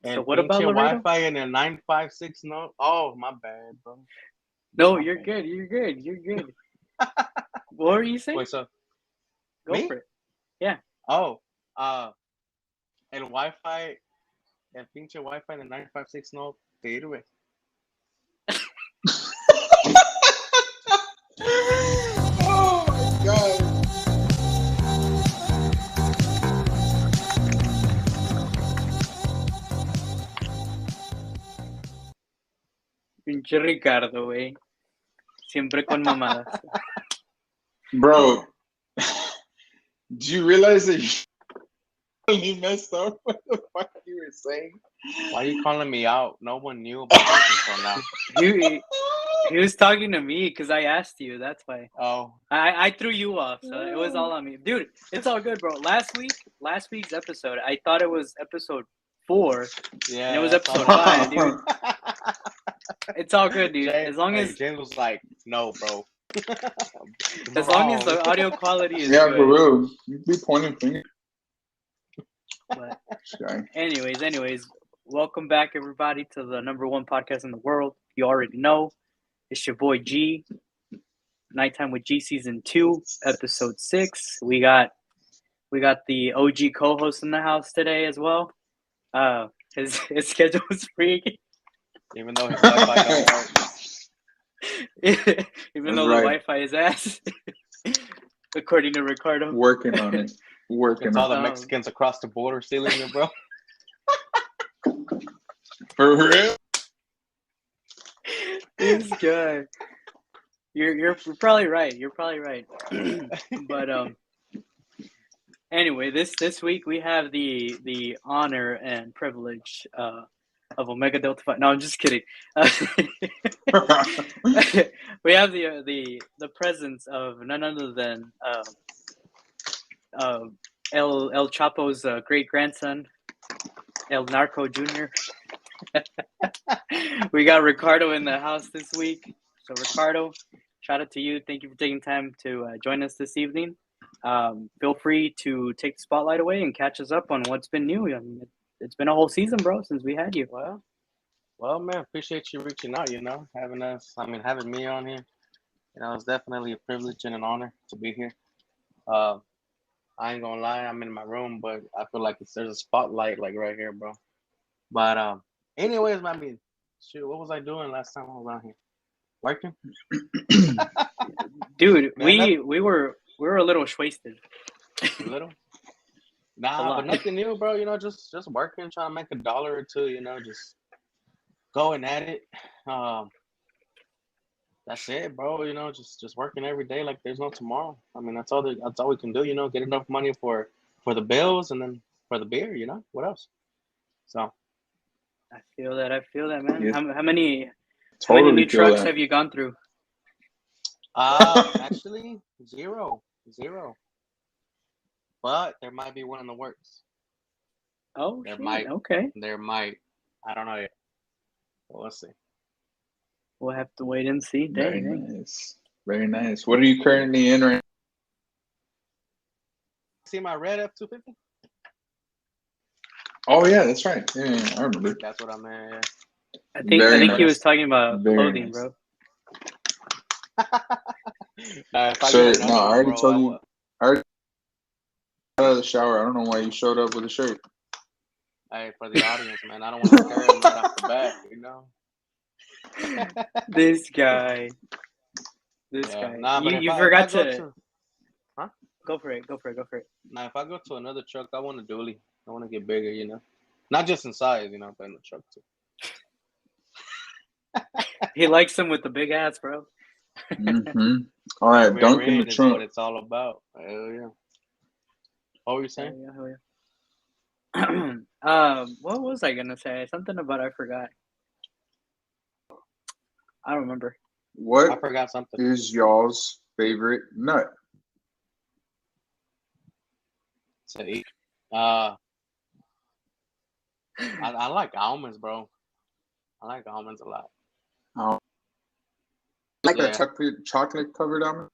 So what about Laredo? Wi-Fi and a 956 no. Oh, my bad, bro. No, My you're bad. good. You're good. You're good. What were you saying? Wait, so Go me? for it. Yeah. Oh, el Wi-Fi, el pinche Wi-Fi en el 956 no sirve. Oh my god. Pinche Ricardo, güey. Siempre con mamadas. Bro, do you realize that you messed up? What the fuck you were saying? Why are you calling me out? No one knew about this until now. He was talking to me because I asked you. That's why. Oh, I threw you off, so it was all on me, dude. It's all good, bro. Last week's episode, I thought it was episode 4, yeah. and it was that's episode all. 5, dude. It's all good, dude. James, As long as James was like, "No, bro." as long as the audio quality is Yeah, good. for real. You be pointing fingers. But Guy. anyways, welcome back everybody to the #1 podcast in the world. You already know, it's your boy G. Nighttime with G season 2, episode 6. We got the OG co-host in the house today as well. His schedule was free. Even though his Wi-Fi don't work. Even That's though right. the Wi-Fi is ass. According to Ricardo. Working on it. Working It's all on the it. Mexicans across the border stealing it, bro. For real? This guy. You're probably right. You're probably right. But anyway, this week we have the honor and privilege of Omega Delta Phi. No, I'm just kidding. We have the presence of none other than El Chapo's great grandson, El Narco Jr. We got Ricardo in the house this week. So Ricardo, shout out to you. Thank you for taking time to join us this evening. Feel free to take the spotlight away and catch us up on what's been new. I mean, it's been a whole season, bro, since we had you. Well, man, appreciate you reaching out. Having me on here. It's definitely a privilege and an honor to be here. I ain't gonna lie, I'm in my room, but I feel like there's a spotlight like right here, bro. But anyways, I mean, shoot, what was I doing last time I was on here? Working, Dude, Man, we were a little wasted. a little. A Nah, lot. but nothing new, bro. Just working, trying to make $1 or two. Just going at it. That's it, bro. Just working every day like there's no tomorrow. I mean, that's all we can do. Get enough money for the bills and then for the beer. What else? So I feel that, man. Yes. How many Totally new feel trucks that. have you gone through? actually zero. But there might be one in the works. Oh, There shit. might. Okay. There might. I don't know yet. But we'll see. We'll have to wait and see. Very Dang. nice. Very nice. What are you currently in right now? See my red F-250? Oh, yeah, that's right. Yeah, I remember. That's what I'm in. Yeah. I think Very he was nice. talking about Very clothing, nice. bro. If I Sir, get no, I already bro, told you. I already got out of the shower. I don't know why you showed up with a shirt. Hey, for the audience, man, I don't want to scare him right off the bat, This guy. Yeah. Nah, but You if forgot I go to huh? go for it. Now, if I go to another truck, I want a dually. I want to get bigger, not just in size, but in the truck too. He likes them with the big ass, bro. Mm-hmm. All right, Rear dunk in the end is trunk. what it's all about. Hell yeah. What were you saying? Hell yeah. What was I gonna say? Something about I forgot. I don't remember. I What forgot something. is y'all's favorite nut? Say, I like almonds, bro. I like almonds a lot. Like Yeah. a chocolate covered almond?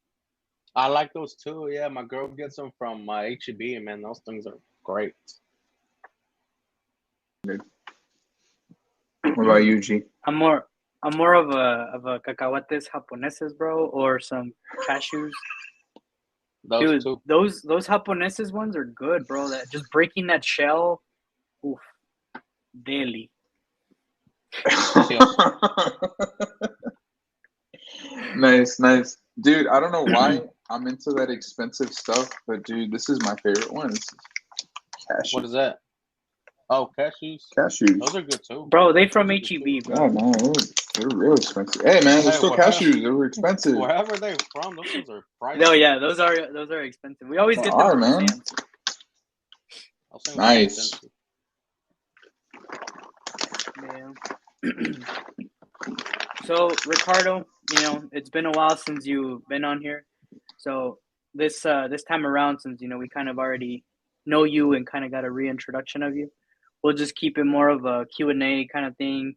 I like those too. Yeah, my girl gets them from HEB, and man, those things are great. What about you, G? I'm more of a cacahuates japoneses, bro, or some cashews. Those Dude, two. those japoneses ones are good, bro. That just breaking that shell, oof, daily. Nice, nice. Dude, I don't know why I'm into that expensive stuff, but dude, this is my favorite one. This is cashews. What is that? Oh, cashews. Cashews. Those are good too. Bro, they from Those are good HEB, too. bro. Yeah, man, they're real expensive. Hey, man, they're Hey, still wherever, cashews. They were expensive. wherever they're from, those things are pricey. No, yeah, those are expensive. We always They get them are, from man. Sam's. Those things are Nice. expensive. Yeah. So, Ricardo, you know, it's been a while since you've been on here. So this time around, since you know we kind of already know you and kind of got a reintroduction of you, we'll just keep it more of a Q&A kind of thing.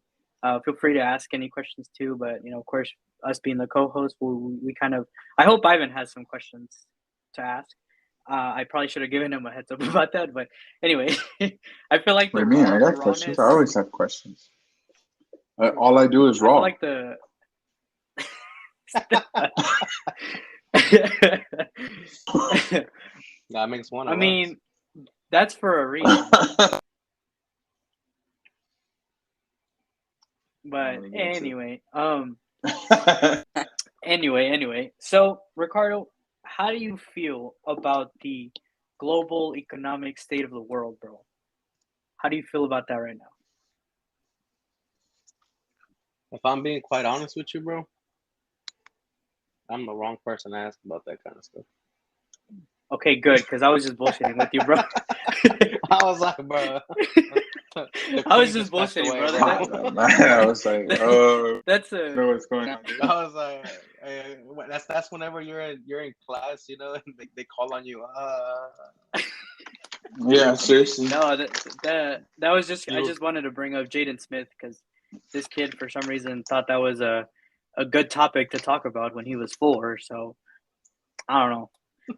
Feel free to ask any questions too, but you know, of course, us being the co-host, we kind of. I hope Ivan has some questions to ask. I probably should have given him a heads up about that, but anyway, I feel like What the do you mean? raw, I the got rawness. questions. I always have questions. All I do is I feel raw. like the. That makes one. I mean, that's for a reason. But anyway, anyway. So, Ricardo, how do you feel about the global economic state of the world, bro? How do you feel about that right now? If I'm being quite honest with you, bro, I'm the wrong person to ask about that kind of stuff. Okay, good, because I was just bullshitting with you, bro. I was like, bro. I was just bullshitting, brother. I was like, oh, that's I know what's going on. I was like, hey, that's whenever you're in class, you know, and they call on you. Yeah, seriously. No, that was just. I just wanted to bring up Jaden Smith because this kid, for some reason, thought that was a good topic to talk about when he was 4. So I don't know,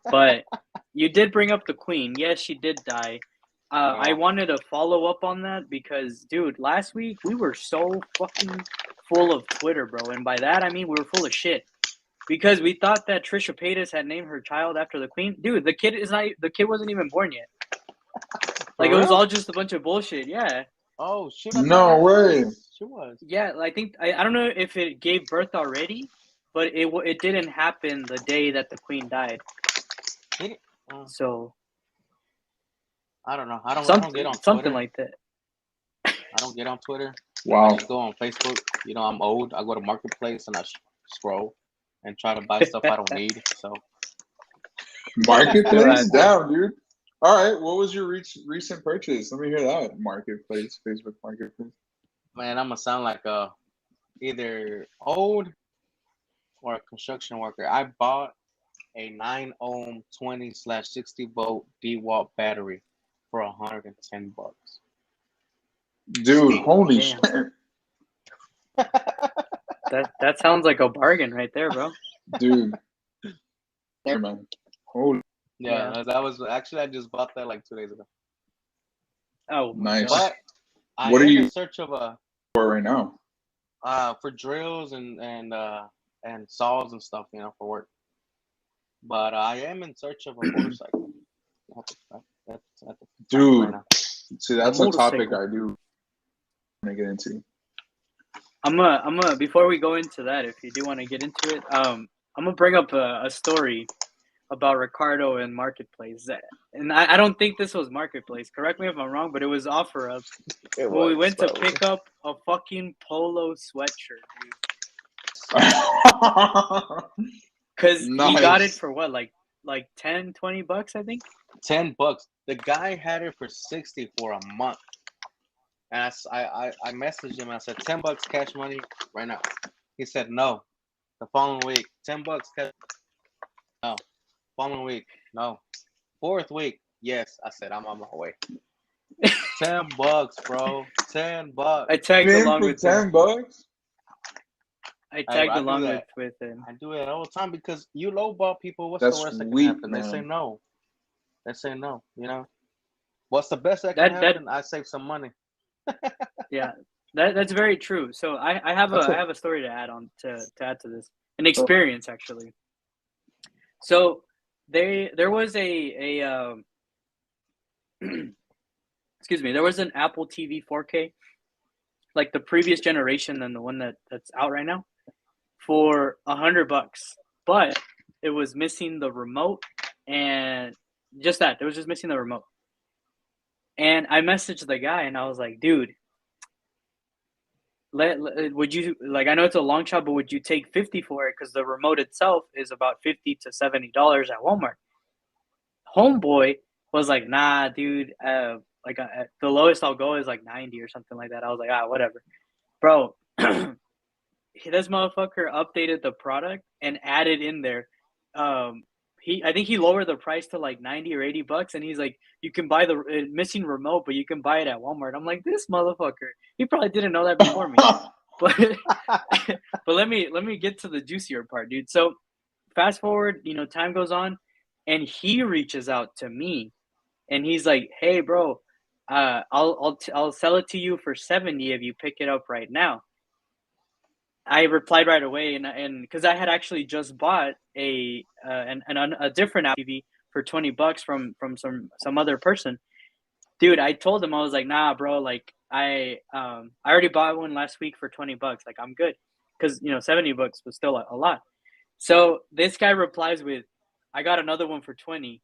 but you did bring up the Queen. Yes, she did die. I wanted to follow up on that because, dude, last week we were so fucking full of Twitter, bro, and by that I mean we were full of shit because we thought that Trisha Paytas had named her child after the Queen. Dude, the kid wasn't even born yet. Like, it was all just a bunch of bullshit. Yeah. Oh shit! No way. She was. Yeah, I think I don't know if it gave birth already, but it didn't happen the day that the Queen died. So I don't know. I don't get on Twitter. Something like that. I don't get on Twitter. Wow. I just go on Facebook. You know, I'm old. I go to Marketplace and I scroll and try to buy stuff I don't need. So Marketplace? Damn, dude. All right. What was your recent purchase? Let me hear that. Marketplace, Facebook Marketplace. Man, I'm gonna sound like either old or a construction worker. I bought a 9 ohm 20/60 volt DeWalt battery for $110. Dude, holy shit. That sounds like a bargain right there, bro. Dude. Yeah, man. Holy. Yeah, that was actually, I just bought that like 2 days ago. Oh, nice. But what are you in search of for right now? For drills and saws and stuff, you know, for work. But I am in search of a motorcycle. Dude, see, that's a topic I do want to get into. I'm gonna before we go into that, if you do want to get into it, I'm gonna bring up a story about Ricardo and Marketplace. And I don't think this was Marketplace. Correct me if I'm wrong, but it was OfferUp. When we went to pick up a fucking polo sweatshirt, dude. Because he got it for what, like $10-$20, I think. $10. The guy had it for $60 for a month. And I messaged him. I said, $10 cash money right now. He said no. The following week, $10 cash. No. Following week, no. 4th week, yes. I said, I'm on my way. $10, bro. $10. I tagged along with $10. I tagged I do along that. with him. I do it all the time because you lowball people. What's That's the worst that can weak, happen? They say man. no. They say no. You know. What's the best that can happen? I save some money. Yeah, that's very true. So I have a story to add on to add to this, an experience actually. So there was a excuse me, there was an Apple TV 4K, like the previous generation than the one that's out right now, for $100, but it was missing the remote and just that. It was just missing the remote. And I messaged the guy and I was like, dude, would you, like, I know it's a long shot, but would you take 50 for it? Because the remote itself is about $50 to $70 at Walmart. Homeboy was like, nah, dude, the lowest I'll go is like 90 or something like that. I was like, whatever. Bro, this motherfucker updated the product and added in there. I think he lowered the price to like 90 or $80, and he's like, you can buy the missing remote, but you can buy it at Walmart. I'm like, this motherfucker. He probably didn't know that before me. But but let me get to the juicier part, dude. So fast forward, time goes on, and he reaches out to me, and he's like, hey, bro, I'll sell it to you for 70 if you pick it up right now. I replied right away, and because I had actually just bought a different Apple TV for $20 from some other person, dude. I told him, I was like, nah, bro, like I already bought one last week for $20, like I'm good, because $70 was still a lot. So this guy replies with, I got another one for 20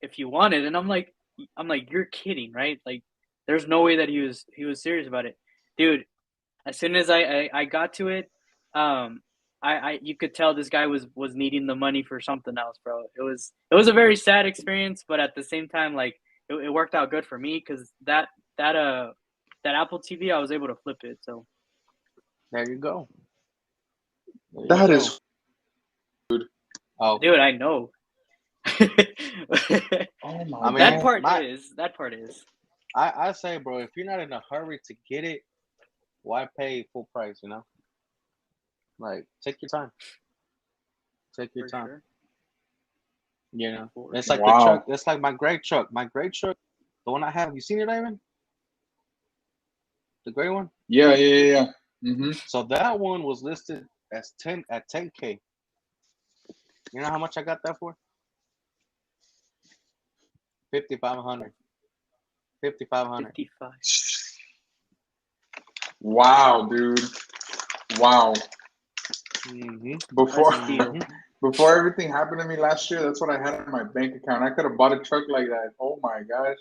if you want it, and I'm like, you're kidding, right? Like, there's no way that he was serious about it, dude. As soon as I got to it, you could tell this guy was needing the money for something else, bro. It was a very sad experience, but at the same time, like it worked out good for me because that Apple TV, I was able to flip it. So there you go. That is good. Oh, dude, I know. Oh my mean, that God. part is. I say, bro, if you're not in a hurry to get it, why pay full price? Like, take your time. Take your time. Sure. It's like Wow. the truck. It's like my gray truck. My gray truck, the one I have. You seen it, Ivan? The gray one? Yeah. Mm-hmm. So that one was listed as 10K. You know how much I got that for? 5,500. 5,500. 55. Wow, dude. Wow. Mm-hmm. Before everything happened to me last year, that's what I had in my bank account. I could have bought a truck like that. Oh my gosh.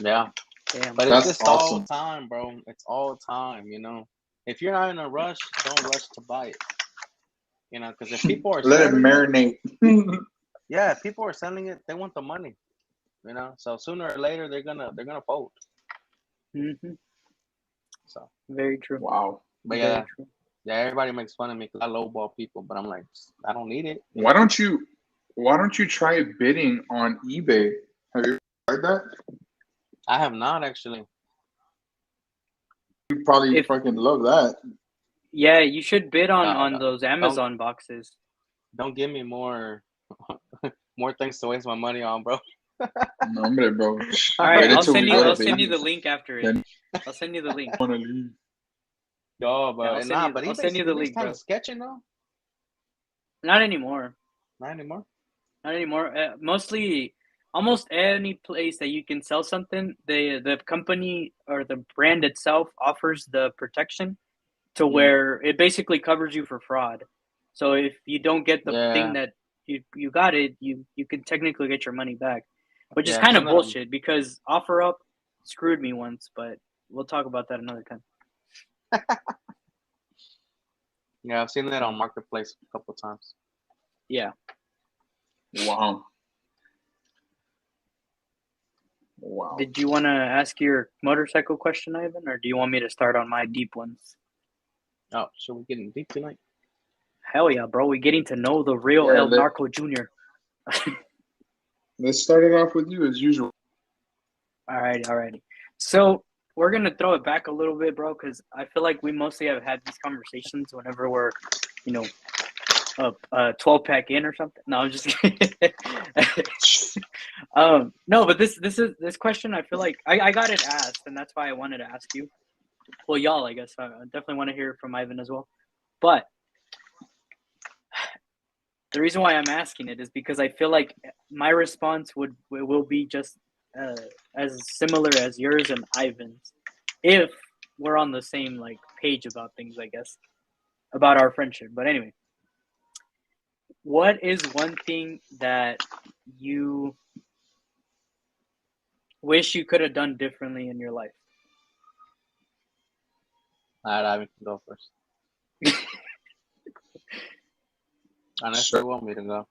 Yeah. Damn. But That's it's just awesome. all time, bro. It's all time, If you're not in a rush, don't rush to buy it. Because if people are Let it selling marinate. yeah, if people are selling it, they want the money. So sooner or later they're gonna fold. Mm-hmm. So Very true. Wow. but Very true. yeah, everybody makes fun of me because I lowball people, but I'm like, I don't need it. Why don't you try bidding on eBay? Have you tried that? I have not actually. You probably fucking love that. Yeah, you should bid on No. those Amazon boxes. Don't give me more things to waste my money on, bro. No, hombre, bro. All right, I'll send you baby. the link after it. I'll send you the link. I want to leave. No, but I'll send you the link, kind bro. of sketching though. Not anymore. Not anymore. Not anymore. Mostly, almost any place that you can sell something, the company or the brand itself offers the protection to where it basically covers you for fraud. So if you don't get the thing that you got it, you can technically get your money back, which is kind of bullshit because OfferUp screwed me once, but we'll talk about that another time. Yeah, I've seen that on Marketplace a couple of times. Yeah. Wow. Did you want to ask your motorcycle question, Ivan, or do you want me to start on my deep ones? Oh, so we're getting deep tonight? Hell yeah, bro. We're getting to know the real El Narco Jr. Let's start it off with you as usual. Alrighty. So we're gonna throw it back a little bit, bro, because I feel like we mostly have had these conversations whenever we're, you know, a 12-pack in or something. No, I'm just kidding. No, but this question, I feel like I got it asked, and that's why I wanted to ask you. Well, y'all, I guess I definitely want to hear from Ivan as well. But the reason why I'm asking it is because I feel like my response will be just as similar as yours and Ivan's, if we're on the same like page about things, I guess, about our friendship. But anyway, what is one thing that you wish you could have done differently in your life? All right, Ivan can go first. Unless you want me to go.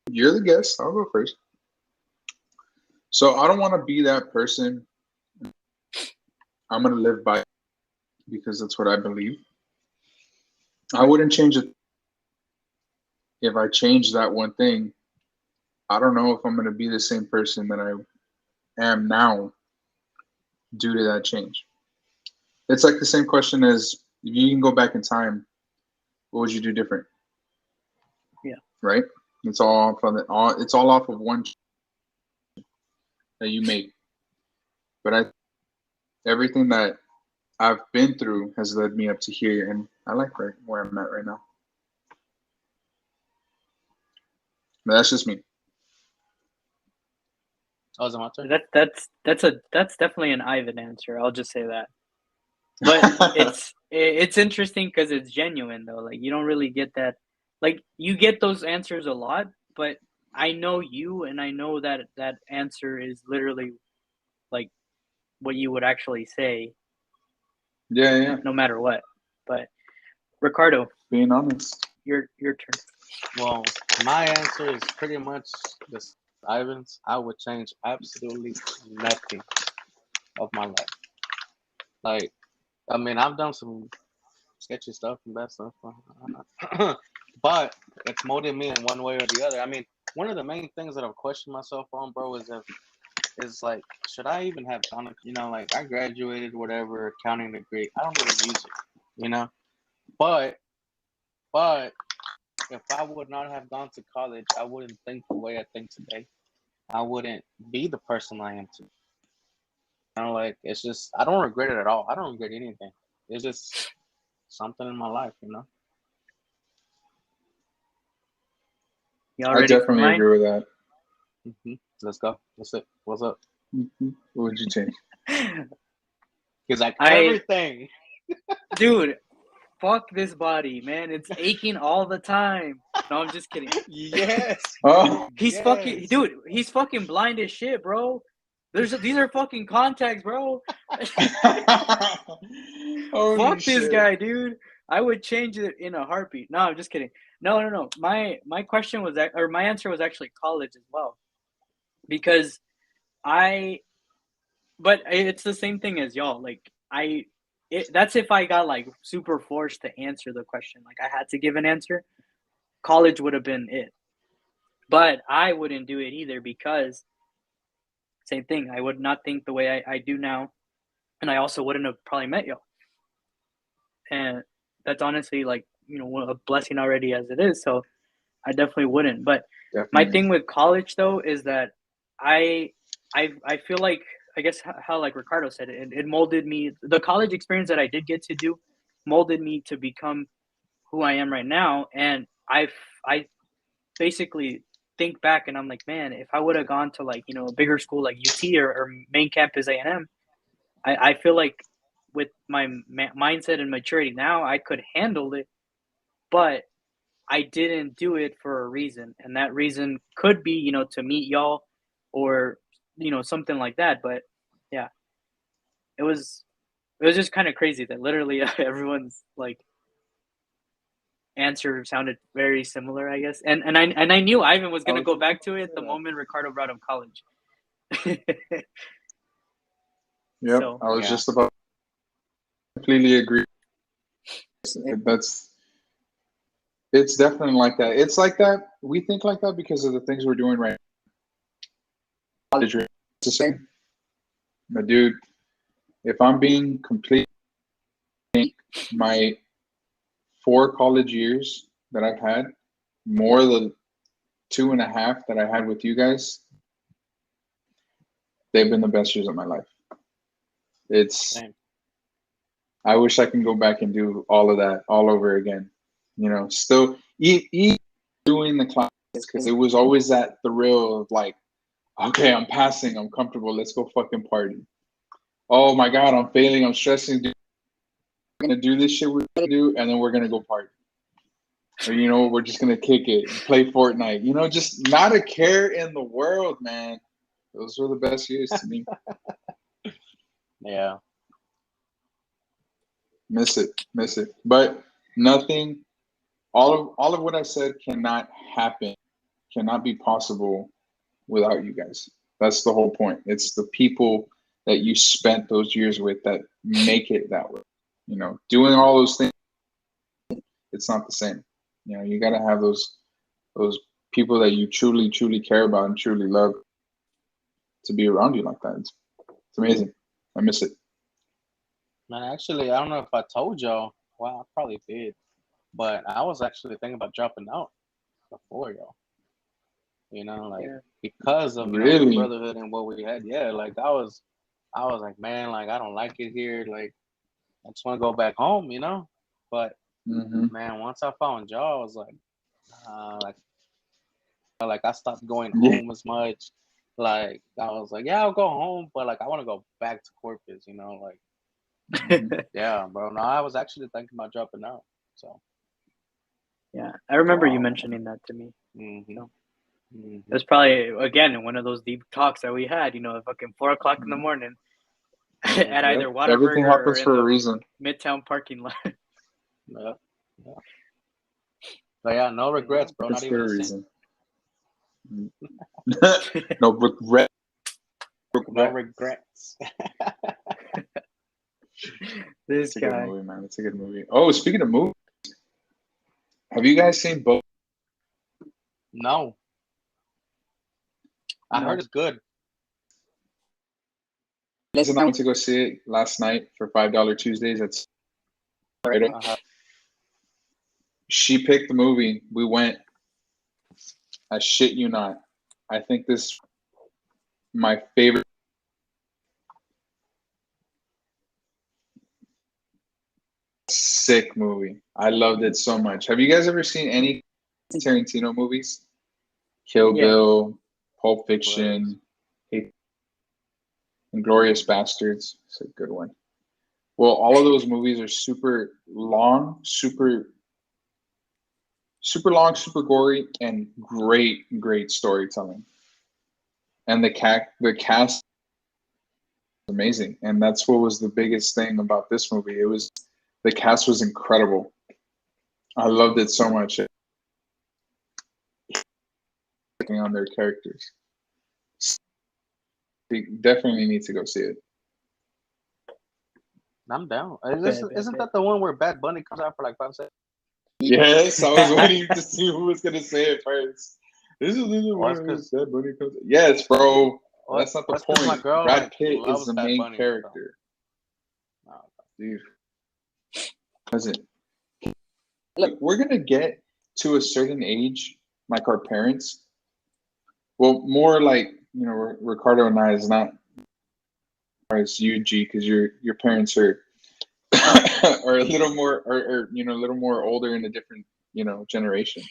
You're the guest. I'll go first. So I don't want to be that person. I'm going to live by because that's what I believe. I wouldn't change it. If I change that one thing, I don't know if I'm going to be the same person that I am now due to that change. It's like the same question as if you can go back in time, what would you do different? Yeah. Right? It's all off of one that you make. But everything that I've been through has led me up to here, and I like where I'm at right now. But that's just me. Oh, is it my turn? That's definitely an Ivan answer. I'll just say that. But it's interesting because it's genuine though. Like you don't really get that. Like you get those answers a lot, but I know you, and I know that answer is literally like what you would actually say. Yeah. No matter what. But Ricardo, being honest, your turn. Well, my answer is pretty much this. Ivan's. I would change absolutely nothing of my life. Like, I mean, I've done some sketchy stuff and bad stuff, but it's molded me in one way or the other. I mean, one of the main things that I've questioned myself on, bro, is like, should I even have done it? You know, like I graduated, whatever, accounting degree. I don't really use it, you know. But if I would not have gone to college, I wouldn't think the way I think today. I wouldn't be the person I am today. You know, like it's just I don't regret it at all. I don't regret anything. It's just something in my life, you know. I definitely agree with that. Mm-hmm. Let's go. What's it? What's up? Mm-hmm. What would you change? Because like everything, dude. Fuck this body, man. It's aching all the time. No, I'm just kidding. Yes. Oh. He's fucking, dude. He's fucking blind as shit, bro. These are fucking contacts, bro. Fuck this guy, dude. I would change it in a heartbeat. No, I'm just kidding. No. My question was that, or my answer was actually college as well, because but it's the same thing as y'all. Like that's if I got like super forced to answer the question. Like I had to give an answer. College would have been it. But I wouldn't do it either because same thing. I would not think the way I do now. And I also wouldn't have probably met y'all. And that's honestly like, a blessing already as it is. So I definitely wouldn't. But my thing with college though is that I feel like, I guess how like Ricardo said it molded me. The college experience that I did get to do molded me to become who I am right now. And I basically think back and I'm like, man, if I would have gone to like, a bigger school like UT or main campus A&M, I feel like with my mindset and maturity now, I could handle it, but I didn't do it for a reason. And that reason could be, to meet y'all or, something like that. But yeah, it was just kind of crazy that literally everyone's like answer sounded very similar, I guess. And I knew Ivan was going to go back to it the moment Ricardo brought up college. Yep, so, I was just about completely agree. It's definitely like that. It's like that. We think like that because of the things we're doing right now. It's the same. But dude, if I'm being complete, my 4 college years that I've had, more the 2.5 that I had with you guys, they've been the best years of my life. It's, Same. I wish I can go back and do all of that all over again. You know, still doing the classes, because it was always that thrill of like, okay, I'm passing, I'm comfortable, let's go fucking party. Oh my God, I'm failing, I'm stressing. Dude, we're gonna do this shit we're gonna do, and then we're gonna go party. Or you know, we're just gonna kick it, play Fortnite. You know, just not a care in the world, man. Those were the best years to me. Yeah. Miss it. But nothing. All of what I said cannot happen, cannot be possible without you guys. That's the whole point. It's the people that you spent those years with that make it that way. You know, doing all those things, it's not the same. You know, you got to have those people that you truly care about and truly love to be around you like that. It's amazing. I miss it. Man, actually, I don't know if I told y'all. Well, I probably did, but I was actually thinking about dropping out before y'all. You know, like because of Really? the brotherhood and what we had. Yeah, like I was like, man, like I don't like it here. Like I just want to go back home. You know, but man, once I found y'all, I was like I stopped going home as much. Like I was like, yeah, I'll go home, but like I want to go back to Corpus. You know, like. Yeah, bro. No, I was actually thinking about dropping out. So. Yeah, I remember you mentioning that to me. So. It was probably again one of those deep talks that we had. You know, fucking 4 o'clock in the morning at either Whataburger everything happens or in for the a reason. Midtown parking lot. Yeah. But yeah, no regrets, bro. Not even for a reason. No regret. No regrets. This guy. It's a good movie, man. It's a good movie. Oh, speaking of movies, have you guys seen both? No. I heard it's good. Listen, I went to go see it last night for $5 Tuesdays. That's She picked the movie. We went. I shit you not. I think this my favorite. Sick movie. I loved it so much. Have you guys ever seen any Tarantino movies? Kill Bill, Pulp Fiction, Inglourious Bastards. It's a good one. Well, all of those movies are super long, super long, super gory, and great storytelling. And the cast is amazing. And that's what was the biggest thing about this movie. It was the cast was incredible. I loved it so much. On their characters. You definitely need to go see it. I'm down. Isn't that the one where Bad Bunny comes out for like 5 seconds? Yes, I was waiting to see who was gonna say it first. This is the one where Bad Bunny comes out. Yes, bro. That's not the point. Brad Pitt is the main character. Dude. Doesn't. Look, we're gonna get to a certain age, like our parents. Well, more like, you know, Ricardo and I is not as you, G, because your parents are are a little more, or you know, a little more older in a different, you know, generation.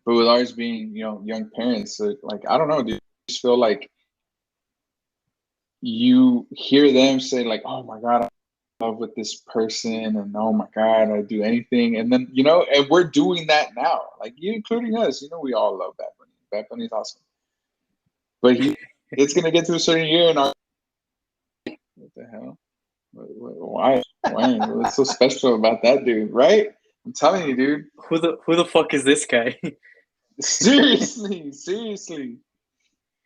But with ours being, you know, young parents, like I don't know, dude, I just feel like you hear them say like, "Oh my God, I'm in love with this person," and "Oh my God, I'd do anything," and then you know, and we're doing that now, like you, including us. You know, we all love Bad Bunny. Bad Bunny's awesome. But it's gonna get to a certain year, and what the hell? Why? What's so special about that dude? Right? I'm telling you, dude. Who the fuck is this guy? Seriously.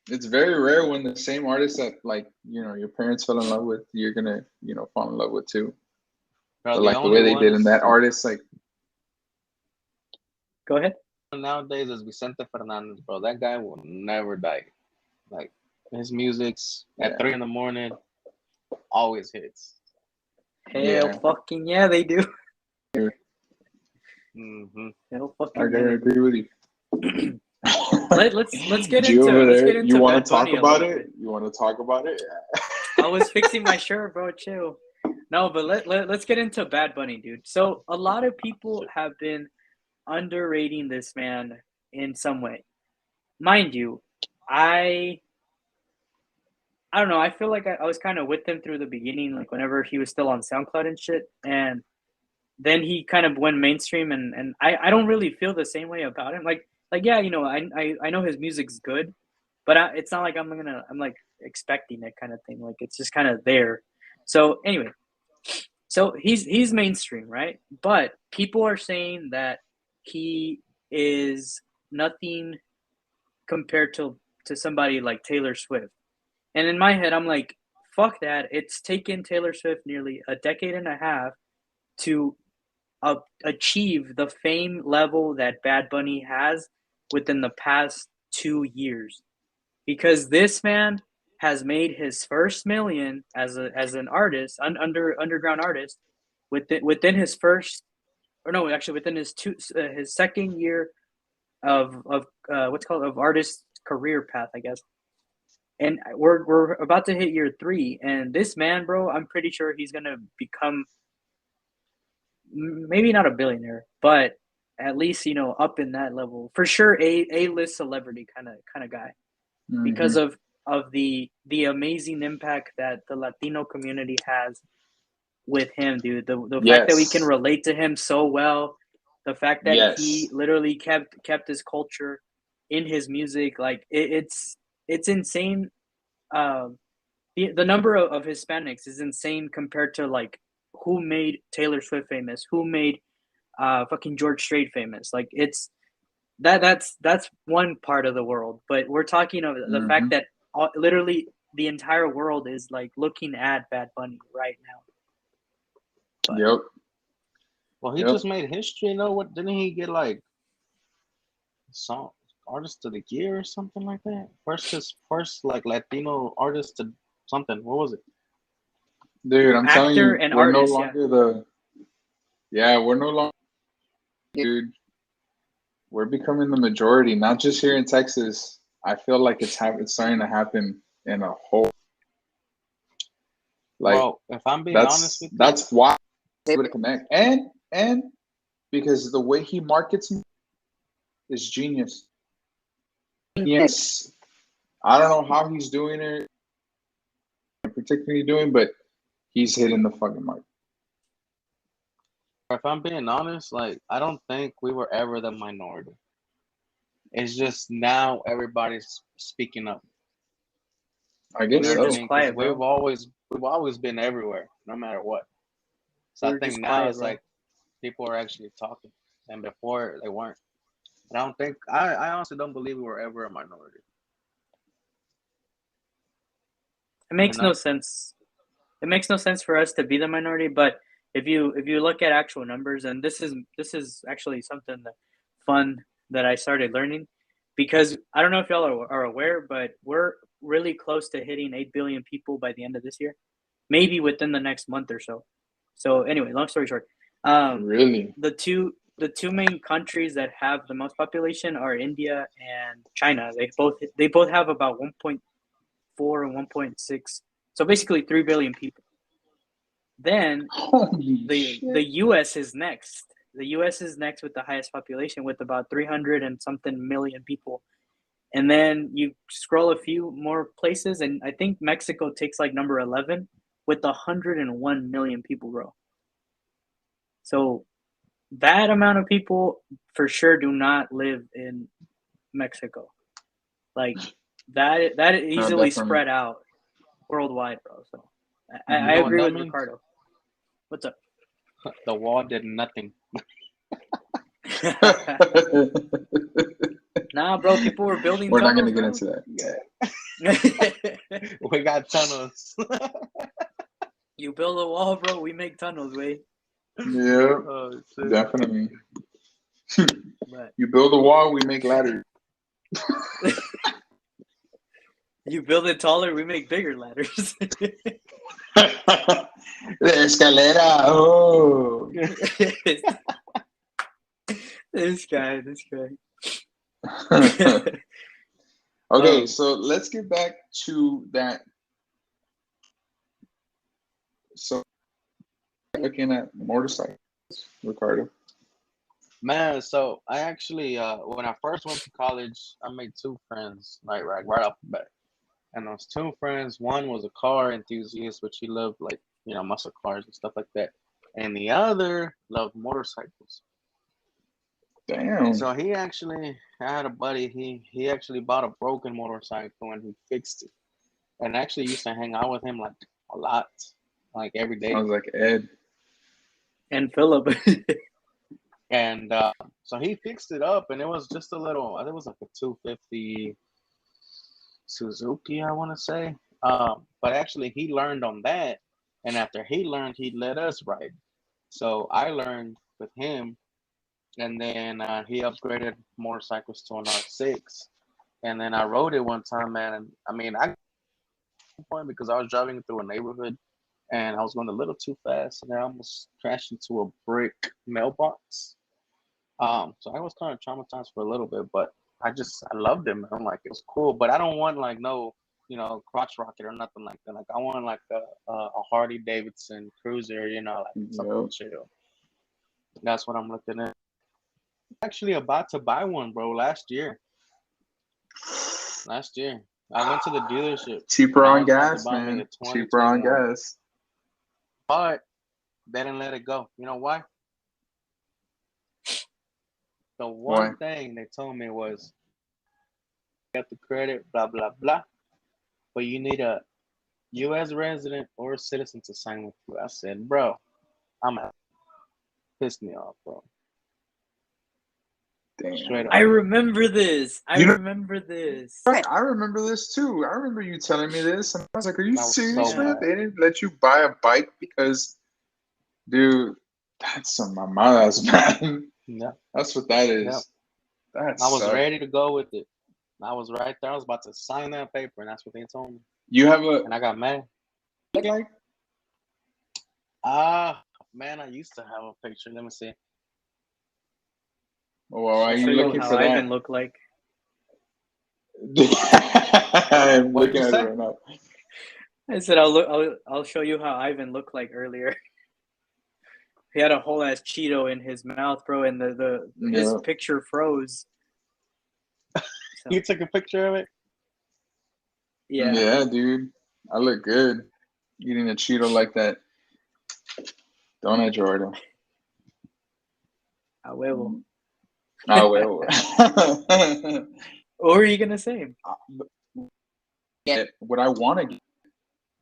It's very rare when the same artist that, like, you know, your parents fell in love with, you're gonna, you know, fall in love with too. But like the way they did in that artist, like. Go ahead. Nowadays is Vicente Fernandez, bro. That guy will never die. Like His music's at 3 a.m. always hits. Hell fucking yeah, they do. Mm-hmm. Hell fucking I gotta agree with you. let's get You over into there? You want Bad to talk Bunny a about little it? bit. You want to talk about it? I was fixing my shirt, bro. Chill. No, but let's get into Bad Bunny, dude. So a lot of people have been underrating this man in some way. Mind you, I don't know. I feel like I was kind of with him through the beginning, like whenever he was still on SoundCloud and shit. And then he kind of went mainstream, and I don't really feel the same way about him. Like yeah, you know, I know his music's good, but it's not like I'm like expecting it kind of thing. Like it's just kind of there. So anyway, so he's mainstream, right? But people are saying that he is nothing compared to somebody like Taylor Swift. And in my head, I'm like, fuck that. It's taken Taylor Swift nearly a decade and a half to achieve the fame level that Bad Bunny has within the past 2 years. Because this man has made his first million as an artist, underground artist, within his first, or no, actually within his second year of what's called of artist career path, I guess. And we're about to hit year 3, and this man, bro, I'm pretty sure he's gonna become maybe not a billionaire, but at least, you know, up in that level for sure, a list celebrity kind of guy, because of the amazing impact that the Latino community has with him, dude. The fact that we can relate to him so well, the fact that he literally kept his culture in his music, like it's insane. The number of Hispanics is insane compared to like who made Taylor Swift famous, who made fucking George Strait famous. Like it's that's one part of the world, but we're talking of the fact that literally the entire world is like looking at Bad Bunny right now. But, yep. Well, he just made history. You know what? Didn't he get like song artist of the year or something like that? First like Latino artist to something. What was it? Dude, I'm telling you, and we're artist, no longer we're no longer, dude. We're becoming the majority, not just here in Texas. I feel like it's starting to happen in a whole. Like, well, if I'm being honest with you, that's why I'm able to connect, and because the way he markets is genius. Yes, I don't know how he's doing it, particularly doing, but he's hitting the fucking mark. if I'm being honest, like I don't think we were ever the minority. It's just now everybody's speaking up. I guess we were so. just quiet, bro. We've always been everywhere, no matter what. So I think now it's like people are actually talking, and before they weren't. But I don't think I honestly don't believe we were ever a minority. It makes no sense. It makes no sense for us to be the minority, but if you look at actual numbers, and this is actually something that fun that I started learning, because I don't know if y'all are aware, but we're really close to hitting 8 billion people by the end of this year, maybe within the next month or so. So anyway, long story short, really, the two main countries that have the most population are India and China. They both have about 1.4 and 1.6, so basically 3 billion people. Then the U.S. is next. The U.S. is next with the highest population, with about 300 and something million people. And then you scroll a few more places, and I think Mexico takes like number 11 with 101 million people, bro. So that amount of people for sure do not live in Mexico. Like that easily spread out worldwide, bro. So I agree with Ricardo. What's up? The wall did nothing. Nah, bro, people were building We're tunnels. We're not going to get into that. We got tunnels. You build a wall, bro, we make tunnels, way. Yeah, definitely. You build a wall, we make ladders. You build it taller, we make bigger ladders. The escalera. Oh. This guy. Okay, so let's get back to that. So, looking at motorcycles, Ricardo. Man, so I actually, when I first went to college, I made two friends, like right off the bat. And those two friends, one was a car enthusiast, which he loved, like, muscle cars and stuff like that. And the other loved motorcycles. Damn. So I had a buddy, he actually bought a broken motorcycle and he fixed it. And I actually used to hang out with him like a lot, like every day. Sounds like Ed. And Philip. And so he fixed it up, and it was just a little, I think it was like a 250 Suzuki, I want to say. But actually, he learned on that, and after he learned, he let us ride. So I learned with him, and then he upgraded motorcycles to an R6, and then I rode it one time, man. And I mean, I point because I was driving through a neighborhood, and I was going a little too fast, and I almost crashed into a brick mailbox. So I was kind of traumatized for a little bit, but I loved it, man. Like, it was cool, but I don't want like no, crotch rocket or nothing like that. Like, I want like a Harley Davidson cruiser, like something chill. That's what I'm looking at. Actually about to buy one, bro. Last year, I went to the dealership. Cheaper on gas, man. Cheaper on gas. But they didn't let it go. You know why? The one thing they told me was, get the credit, blah, blah, blah. But you need a U.S. resident or a citizen to sign with you. I said, bro, pissed me off, bro. Damn. I remember this. Right, I remember this too. I remember you telling me this. And I was like, are you serious, man? They didn't let you buy a bike because, dude, that's some mamadas, man. Yeah. That's what that is. Yeah. I was ready to go with it. I was right there. I was about to sign that paper, and that's what they told me. You have and I got mad. Like? Man, I used to have a picture. Let me see. Well, are you looking how for that? Ivan looked like? I'm looking at it right now. I said I'll show you how Ivan looked like earlier. He had a whole ass Cheeto in his mouth, bro, and his picture froze. So. You took a picture of it? Yeah. Yeah, dude. I look good. Eating a Cheeto like that. Don't I, Jordan? A huevo. A huevo. What were you gonna say? What I want to get.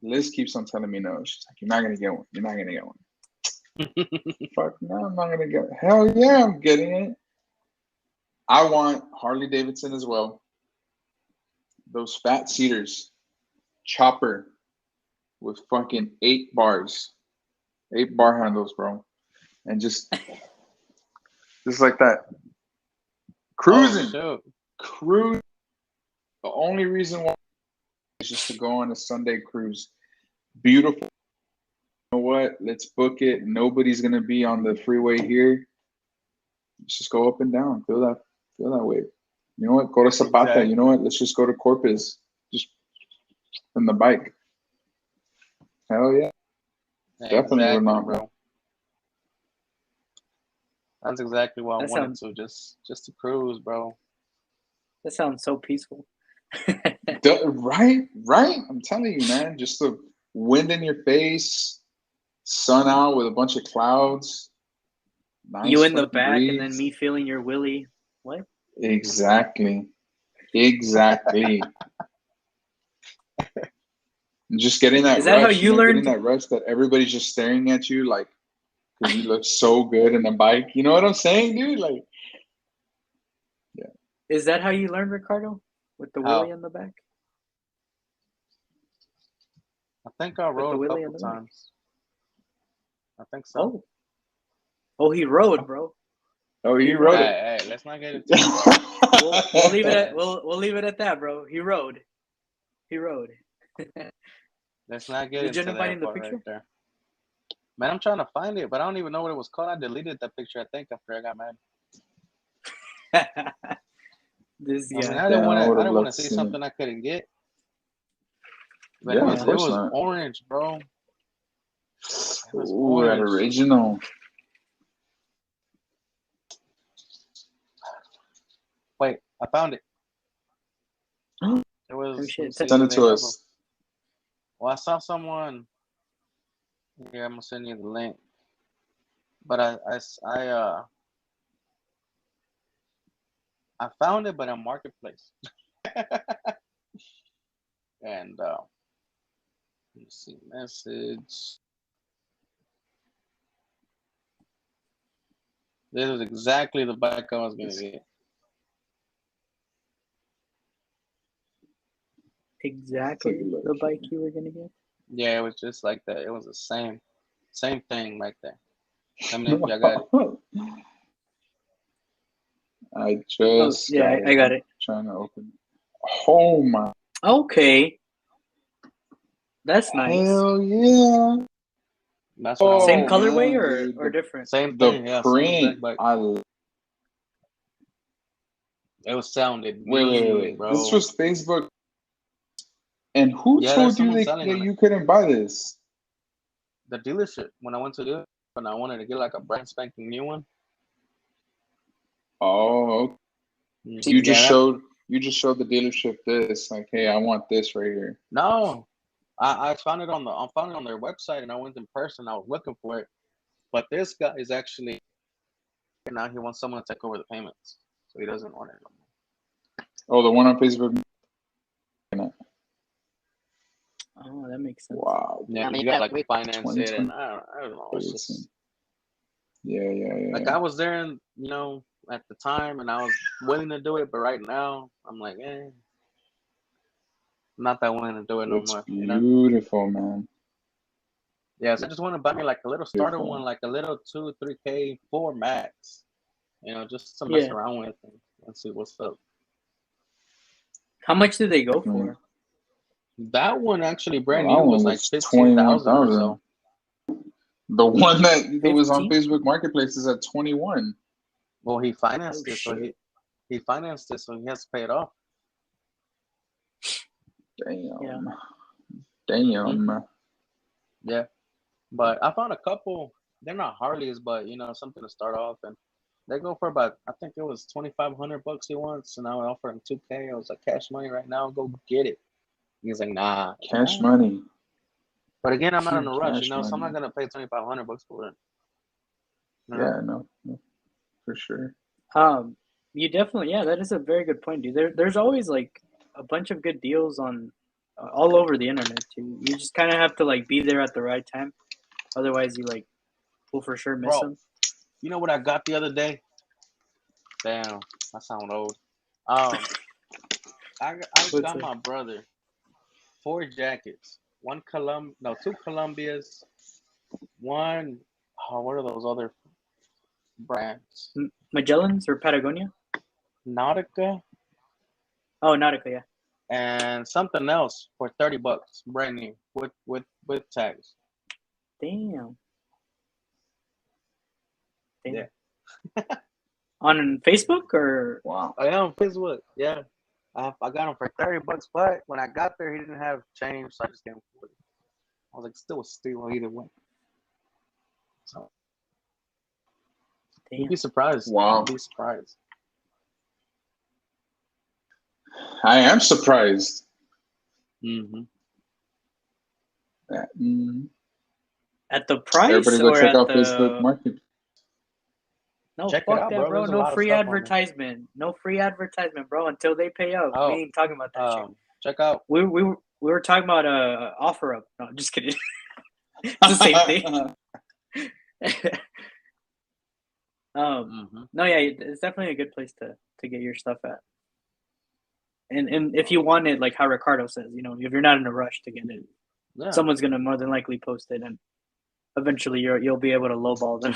Liz keeps on telling me no. She's like, "You're not gonna get one. You're not gonna get one." Fuck no, I'm not gonna get it. Hell yeah, I'm getting it. I want Harley Davidson as well. Those fat cedars, chopper with fucking 8 bars, 8 bar handles, bro, and just like that. Cruising. Cruise. The only reason why is just to go on a Sunday cruise. Beautiful. You know what? Let's book it. Nobody's gonna be on the freeway here. Let's just go up and down. Feel that wave. You know what? Go to Zapata. Exactly. You know what? Let's just go to Corpus. Just on the bike. Hell yeah. Definitely not, bro. That's exactly what I wanted to. Just to cruise, bro. That sounds so peaceful. Right? I'm telling you, man. Just the wind in your face, sun out with a bunch of clouds. Nice you in the back breeze. And then me feeling your willy. What? Exactly. Just getting that. Is that rush, how you learned? Getting that rush that everybody's just staring at you, like, because you look so good in the bike. You know what I'm saying, dude? Like, yeah. Is that how you learned, Ricardo? With the willy in the back? I think I rode a couple times. I think so. Oh, he rode, bro. Oh, he rode. Hey, let's not get into we'll leave it at we'll leave it at that, bro. He rode. He rode. Let's not get Did you into end up finding that the part right picture? there. Man, I'm trying to find it, but I don't even know what it was called. I deleted that picture, I think, after I got mad. This I mean, guy. I didn't Damn, I would have want loved to to see see it. something I couldn't get. But Yeah, Yeah. of it course was not. orange, bro. It was Ooh, that orange. original. Wait, I found it. It Oh was. shit. Let me see Send the it to name of them. us. Well, I saw someone. Here, I'm gonna send you the link. But I found it, but on Marketplace. And let me see, message. This is exactly the bike I was gonna get. Exactly Take a look the bike here. you were gonna get. Yeah, it was just like that. It was the same thing right there. Let me know if y'all got it. I Oh just yeah, got I it. got it. Trying to open. Oh my! Okay, that's nice. Hell yeah! That's what I Oh, Same wanted. colorway man, or dude, different? Same the thing, yeah. Same print. exact bike. It was sounded Wait. mean, bro. This was Facebook. And who Yeah, there's told you someone selling that on it. you couldn't buy this? The dealership. When I went to do it, and I wanted to get like a brand spanking new one. Oh, okay. Mhm. You just Yeah, showed the dealership this. Like, hey, I want this right here. No, I found it on their website, and I went in person. I was looking for it, but this guy is actually now he wants someone to take over the payments, so he doesn't want it no more. Oh, the one on Facebook. Oh, that makes sense. Wow. Yeah, you got like finance it, and 2020. I don't know. It's just Yeah. like I was there, and at the time, and I was willing to do it, but right now, I'm like, I'm not that willing to do it no It's more. beautiful, man. Yeah, so I just want to buy me like a little starter Beautiful. one, like a little 2-3K 4 max, just to mess Yeah. around with and see what's up. How much did they go for? That one actually brand Well, that new was one like was 15,000 or 21,000. so. The one that was on 15? Facebook Marketplace is at 21. Well, he financed Oh, it, so shit. he financed it, so he has to pay it off. Damn. Yeah, but I found a couple. They're not Harleys, but something to start off, and they go for about, I think it was $2,500 he wants, and I would offer him 2K. I was like, cash money right now, go get it. He's like, nah. Cash money. But again, I'm not in a rush, Cash so I'm money. not gonna pay $2,500 for it. Yeah, no, for sure. You definitely, that is a very good point, dude. There's always like a bunch of good deals on all over the internet too. You just kind of have to like be there at the right time, otherwise you like will for sure miss them. You know what I got the other day? Damn, I sound old. I got my brother 4 jackets, 2 Columbias, one. Oh, what are those other brands? Magellan's or Patagonia? Nautica. Oh, Nautica, yeah. And something else for $30, brand new with tags. Damn. Yeah. On Facebook or? Wow. I am on Facebook. Yeah. I got him for $30, but when I got there, he didn't have change, so I just gave him 40. I was like, still a steal either way. So you'd be surprised. Wow. You'd be surprised. I am surprised. Mm-hmm. At the price? Everybody go or check at out the Facebook Market. No, check fuck it out, that, bro. There's a No lot of free stuff on there. advertisement. No free advertisement, bro. Until they pay up. Oh, We ain't talking about that shit. Check out. We were talking about offer up. No, just kidding. It's the same thing. No, yeah, it's definitely a good place to get your stuff at. And if you want it, like how Ricardo says, if you're not in a rush to get it, someone's gonna more than likely post it, and eventually you'll be able to lowball them.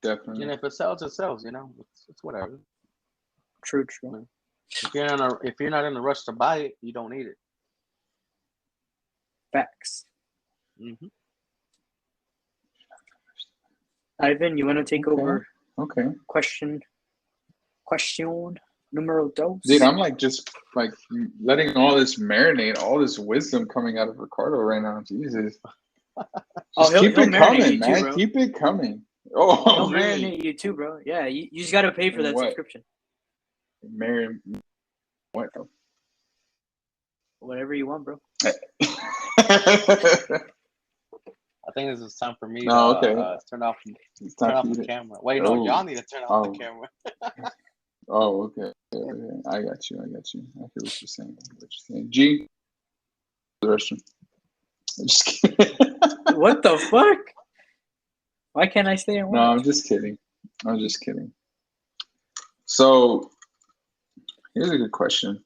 Definitely. And if it sells, it sells. It's whatever. True. If you're not in a rush to buy it, you don't need it. Facts. Mm-hmm. Ivan, you want to take over? Okay. Question numero dos. Dude, I'm like just like letting all this marinate, all this wisdom coming out of Ricardo right now. Jesus. Just keep it coming, man. Too, keep it coming. Oh, he'll really? marinate you too, bro. Yeah, you just got to pay for that subscription. What? Whatever you want, bro. I think this is time for me to turn off the camera. Wait, no, y'all need to turn off the camera. Okay. I got you. I hear what you're saying. G, the restroom. I'm just kidding. What the fuck? Why can't I stay and watch? No, I'm just kidding. So, here's a good question.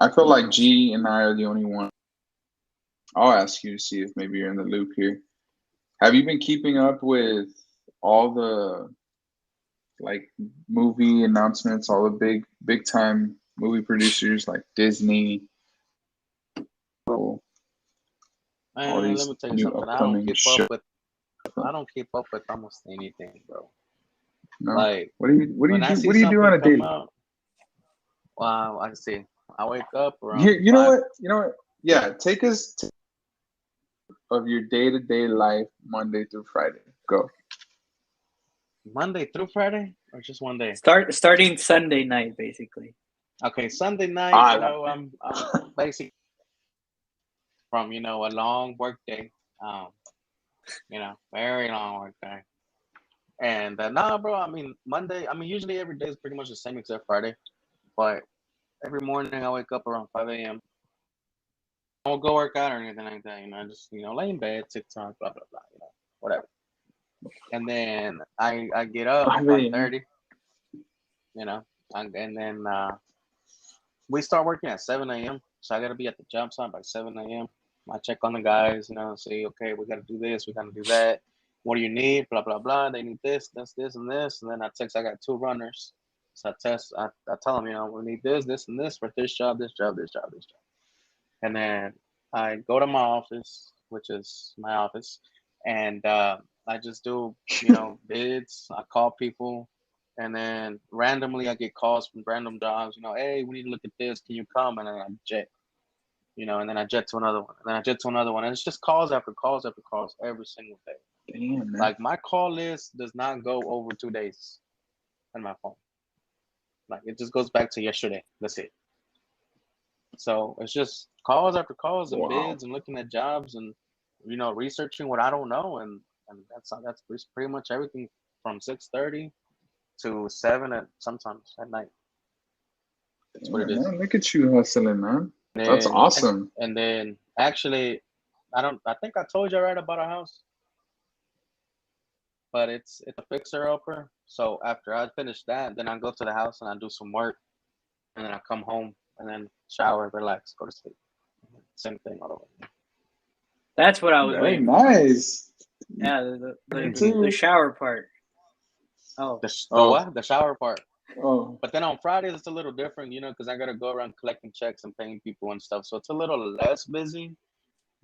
I feel like G and I are the only one. I'll ask you to see if maybe you're in the loop here. Have you been keeping up with all the like movie announcements, all the big time movie producers like Disney? All these let me tell you new something. I don't keep up with almost anything, bro. No. Like, what do you do on a daily? Wow, I see. I wake up around. You know what? Yeah, take us of your day-to-day life, Monday through Friday. Go. Monday through Friday, or just one day? Starting Sunday night, basically. Okay, Sunday night. I'm basically from a long work day. Very long work day. And bro. I mean, Monday. I mean, usually every day is pretty much the same except Friday. But every morning I wake up around 5 a.m. I won't go work out or anything like that. Just lay in bed, TikTok, blah blah blah. Whatever. And then I get up at 5:30. And then we start working at 7 a.m. So I gotta be at the job site by 7 a.m. I check on the guys, say, okay, we gotta do this, we gotta do that. What do you need? Blah blah blah. They need this, and this. And then I text. I got 2 runners. So I tell them, we need this, and this for this job. And then I go to my office, which is my office, and I just do, bids. I call people, and then randomly I get calls from random jobs. Hey, we need to look at this. Can you come? And then I jet. And then I jet to another one. And then I jet to another one. And it's just calls after calls after calls every single day. Damn, man. Like, my call list does not go over 2 days on my phone. Like, it just goes back to yesterday. That's it. So it's just calls after calls and bids and looking at jobs and, researching what I don't know. And that's pretty much everything from 6:30 to 7 sometimes at night. That's what it is. Man, look at you hustling, man. That's awesome. And then actually, I think I told you right about our house, but it's a fixer-upper. So after I finish that, then I go to the house and I do some work, and then I come home and then shower, relax, go to sleep. Same thing all the way. That's what I was waiting for. Nice. Yeah, the shower part. Oh. The shower part. Oh. But then on Fridays it's a little different, because I gotta go around collecting checks and paying people and stuff. So it's a little less busy,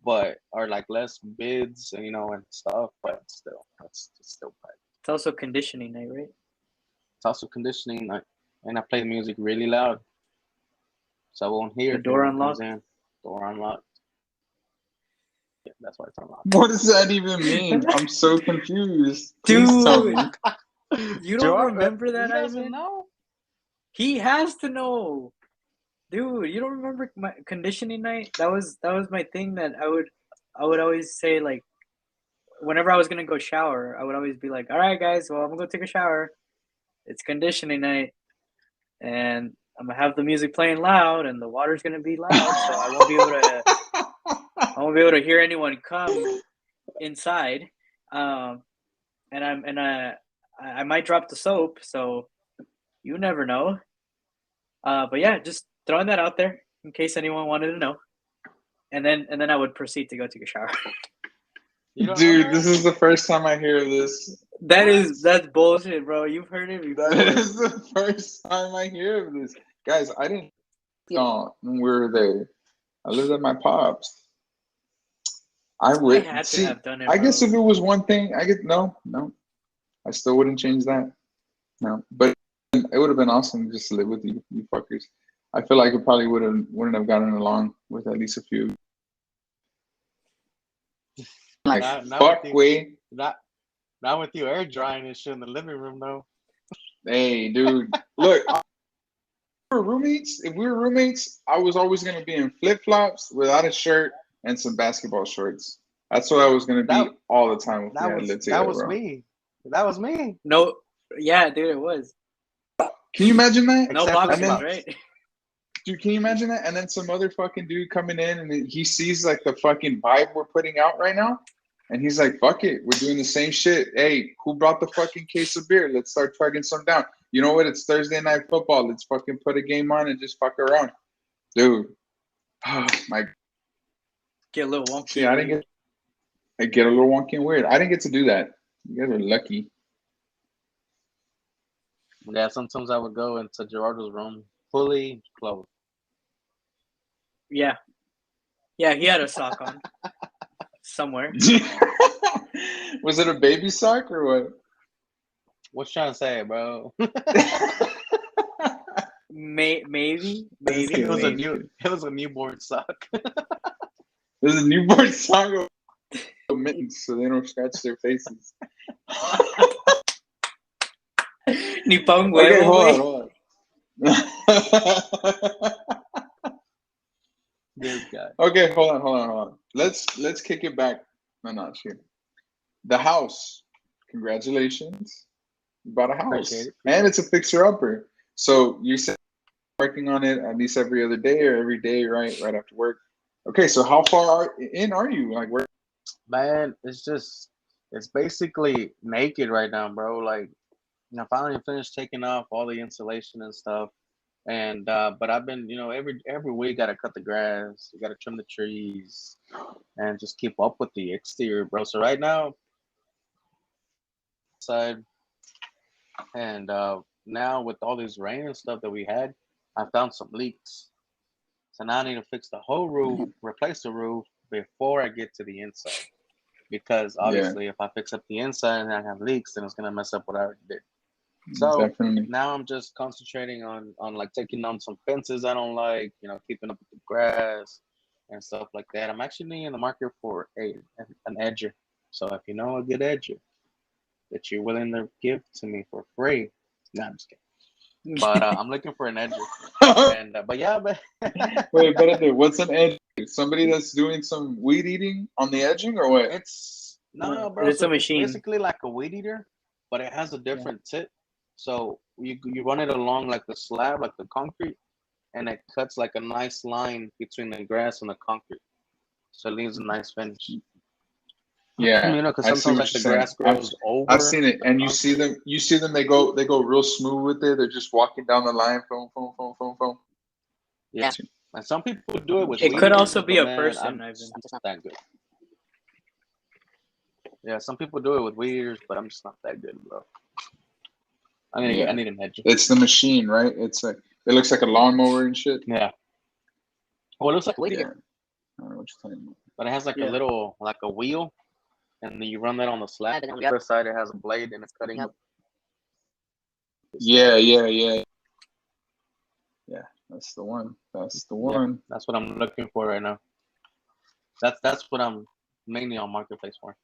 or like less bids, and stuff. But still, it's still packed. It's also conditioning night, right? It's also conditioning night, and I play music really loud, so I won't hear. The door unlocked. Door unlocked. Yeah, that's why it's unlocked. What does that even mean? I'm so confused. Dude. Please tell me. You don't remember that, He doesn't Ivan? know. He has to know. Dude, you don't remember my conditioning night? That was my thing that I would always say, like, whenever I was gonna go shower, I would always be like, all right guys, well, I'm gonna go take a shower. It's conditioning night, and I'm gonna have the music playing loud, and the water's gonna be loud, so I won't be able to hear anyone come inside. And I might drop the soap, so you never know. But yeah, just throwing that out there in case anyone wanted to know. And then I would proceed to go take a shower. Dude, this is the first time I hear this. That's bullshit, bro. You've heard it before. That is the first time I hear of this. Guys, I didn't know when we were there. I lived at my pops. I would had to see. have done it, I guess bro. if it was one thing, I get no. I still wouldn't change that. No, but it would have been awesome just to live with you fuckers. I feel like it probably wouldn't have gotten along with at least a few. Like Not fuck with you, way. not with you air drying and shit in the living room though. Hey, dude, look. If we were roommates, I was always gonna be in flip flops without a shirt and some basketball shorts. That's what I was gonna be That all the time if we that had was lived that together, was bro. me. That was me. No, yeah, dude, it was. Can you imagine that? No Except for the boxers, then- flops. right? Dude, can you imagine that? And then some other fucking dude coming in and he sees like the fucking vibe we're putting out right now. And he's like, fuck it, we're doing the same shit. Hey, who brought the fucking case of beer? Let's start chugging some down. You know what? It's Thursday night football. Let's fucking put a game on and just fuck around. Dude. Oh my. Get a little wonky. See, I get a little wonky and weird. I didn't get to do that. You guys are lucky. Yeah, sometimes I would go into Gerardo's room fully clothed. Yeah. Yeah, he had a sock on. Somewhere. Was it a baby sock or what? What you trying to say, bro? Maybe. It was a newborn sock. There's a newborn sock with mittens so they don't scratch their faces. Ni pa un Okay, huevo, hold on. This guy. Okay, hold on. Let's kick it back a notch here. The house. Congratulations. You bought a house. Appreciate it. And it's a fixer-upper. So you said working on it at least every other day or every day, right after work. Okay, so how far in are you? Like where? Man, it's basically naked right now, bro. Like, I finally finished taking off all the insulation and stuff. And but I've been, every week gotta cut the grass, you gotta trim the trees, and just keep up with the exterior, bro. So right now, side, and now with all this rain and stuff that we had, I found some leaks. So now I need to fix the whole roof, replace the roof before I get to the inside. Because obviously, if I fix up the inside and I have leaks, then it's gonna mess up what I already did. So Definitely. now I'm just concentrating on like taking down some fences I don't like, keeping up with the grass and stuff like that. I'm actually in the market for an edger. So if you know a good edger that you're willing to give to me for free, no, I'm just kidding. But I'm looking for an edger. And but yeah, but Wait, but what's an edge? Somebody that's doing some weed eating on the edging or what? it's no, bro. It's a machine. It's basically like a weed eater, but it has a different tip. So you run it along like the slab, like the concrete, and it cuts like a nice line between the grass and the concrete. So it leaves a nice finish. Yeah, because sometimes like the grass grows over. I've seen it, and you see them. They go real smooth with it. They're just walking down the line, boom. Yeah, and some people do it with. It could also be a man, person. I'm just not that good. Yeah, some people do it with weed eaters, but I'm just not that good, bro. I need an edger. It's the machine, right? It looks like a lawnmower and shit. Yeah. Well, it looks like a weed eater. I don't know what you're talking about. But it has like a little, like a wheel, and then you run that on the slab, and on the other side it has a blade, and it's cutting up. Yeah. Yeah, that's the one. That's the one. Yeah, that's what I'm looking for right now. That's what I'm mainly on Marketplace for.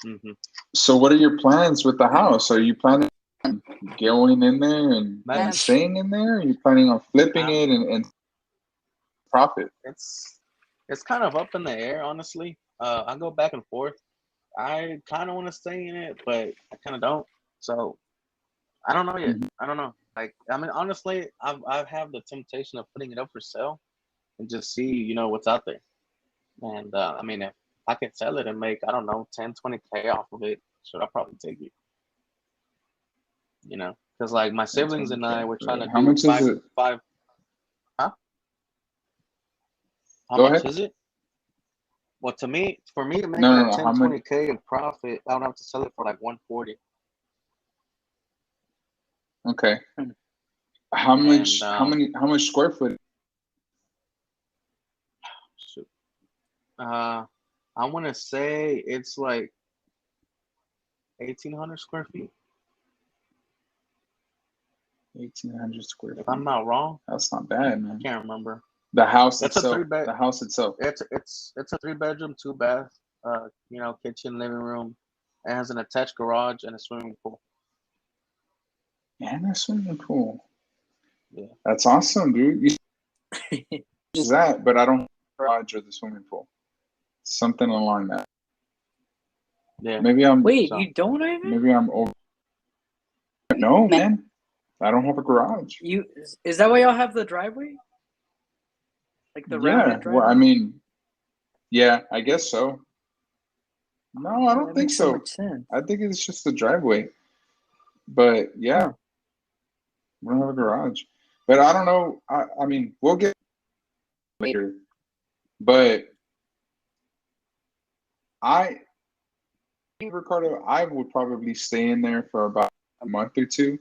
Mm-hmm. So what are your plans with the house? Are you planning on going in there and staying in there? Are you planning on flipping it and profit? It's kind of up in the air, honestly. I go back and forth. I kind of want to stay in it, but I kind of don't. So I don't know yet. I don't know. Like, I mean, honestly, I have the temptation of putting it up for sale and just see, what's out there. And I mean, if I could sell it and make, I don't know, 10, 20K off of it, should I probably take it? Because like my siblings and I were trying to do. How much is it? Huh? How Go much ahead. is it? Well, for me to make 10, 20K in profit, I would have to sell it for like 140. Okay. How much? How much square foot? Shoot. I I want to say it's like 1,800 square feet. 1,800 square feet. If I'm not wrong. That's not bad, man. I can't remember. The house It's itself. a 3-bed. The house itself. It's a 3-bedroom, 2-bath. Kitchen, living room. It has an attached garage and a swimming pool. And a swimming pool. Yeah. That's awesome, dude. You use that, but I don't have the garage or the swimming pool. Something along that. Yeah. Maybe I'm. Wait, you don't have it? Maybe I'm over. No, man. I don't have a garage. Is that why y'all have the driveway? Like the rounded driveway? Well, I mean, yeah, I guess so. No, I don't think so. I think it's just the driveway. But yeah, we don't have a garage. But I don't know. I mean, we'll get later. But Ricardo, I would probably stay in there for about a month or two,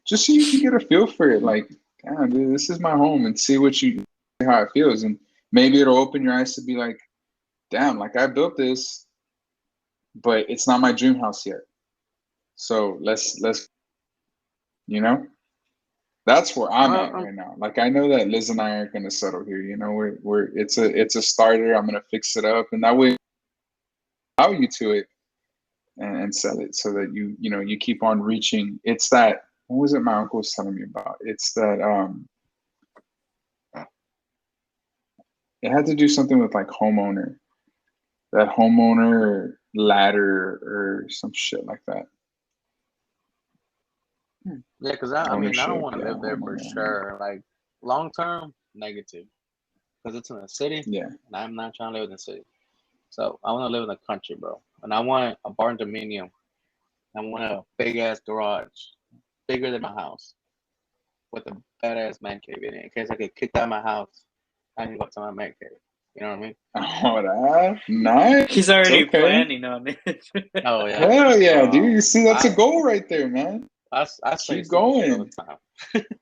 just so you can get a feel for it. Like, damn, dude, this is my home, and see how it feels, and maybe it'll open your eyes to be like, damn, like I built this, but it's not my dream house yet. So let's that's where I'm at right now. Like I know that Liz and I aren't gonna settle here. It's a starter. I'm gonna fix it up, and that way allow you to it and sell it so that you keep on reaching. It's that, what was it my uncle was telling me about? It's that it had to do something with like homeowner ladder or some shit like that. Yeah, because I don't want to live there for sure. Like long term, negative, because it's in the city. Yeah, and I'm not trying to live in the city. So I want to live in the country, bro. And I want a barn dominium. I want a big ass garage, bigger than my house, with a badass man cave in it. In case I get kicked out of my house, I can go to my man cave. You know what I mean? Oh, that's nice. He's already planning on it. Oh yeah. Hell yeah, dude. You see, that's a goal right there, man. I keep going. All the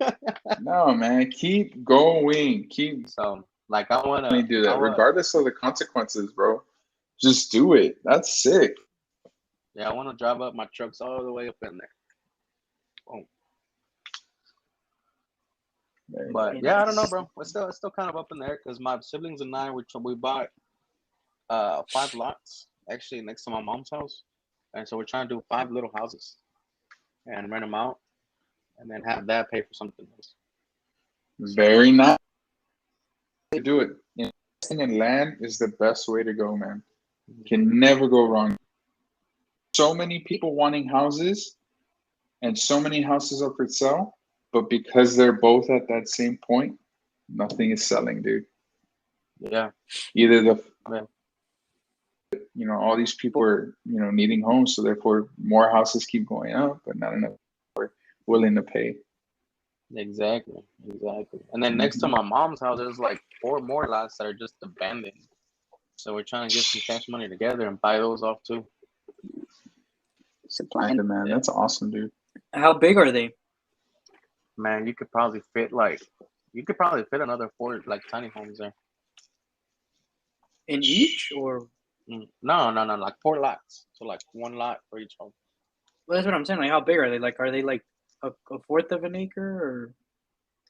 time. No, man, keep going. So like I want to do that regardless of the consequences, bro. Just do it. That's sick. Yeah, I want to drive up my trucks all the way up in there. Boom. But yeah, I don't know, bro. It's still kind of up in there because my siblings and I we bought 5 lots actually next to my mom's house, and so we're trying to do 5 little houses and rent them out, and then have that pay for something else. Very nice. Do it. Investing in land is the best way to go, man. Can never go wrong. So many people wanting houses, and so many houses up for sale, but because they're both at that same point, nothing is selling, dude. Yeah. Either all these people are, needing homes, so therefore more houses keep going up, but not enough people are willing to pay. Exactly. And then next to my mom's house, there's like 4 more lots that are just abandoned. So we're trying to get some cash money together and buy those off too. Supply and demand. Yeah. That's awesome, dude. How big are they? Man, you could probably fit another 4 like tiny homes there. In each or? No, like 4 lots. So like 1 lot for each home. Well, that's what I'm saying. Like, how big are they? Like, are they like a fourth of an acre or?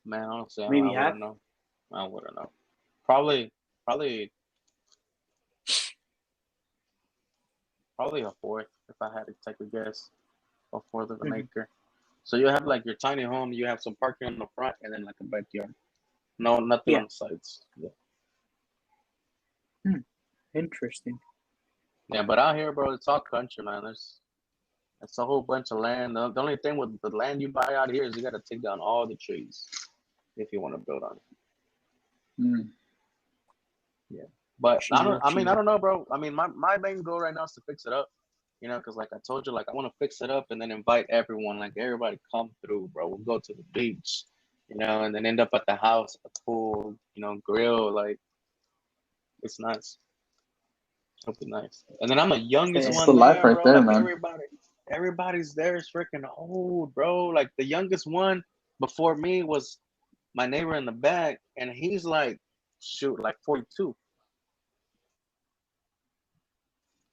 Man, honestly, maybe half. I wouldn't know. Probably a fourth if I had to take a guess. A fourth of an acre. So you have like your tiny home, you have some parking in the front, and then like a backyard. No, nothing on the sides. Yeah. Interesting. Yeah, but out here, bro, it's all country, man. It's a whole bunch of land. The only thing with the land you buy out here is you got to take down all the trees if you want to build on it. Yeah, but I don't know, bro. I mean, my main goal right now is to fix it up. Because like I told you, like I want to fix it up and then invite everyone, like everybody come through, bro. We'll go to the beach, and then end up at the house, at the pool, grill. Like, it's nice. It'll be nice. And then I'm the youngest one. That's the life right there, man. Everybody's there is freaking old, bro. Like the youngest one before me was my neighbor in the back, and he's like, 42.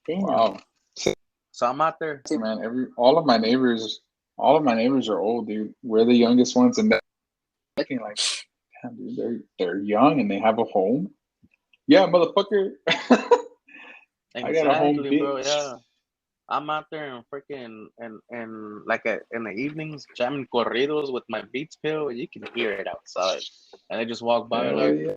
Damn. Wow. So I'm out there. Hey, man, all of my neighbors are old, dude. We're the youngest ones, and they're thinking like, damn, dude, they're young and they have a home. Yeah, motherfucker. I got a home, Exactly, bro. bitch. Yeah. I'm out there and freaking and like in the evenings jamming corridos with my Beats pill. You can hear it outside, and they just walk by Hell like, yeah.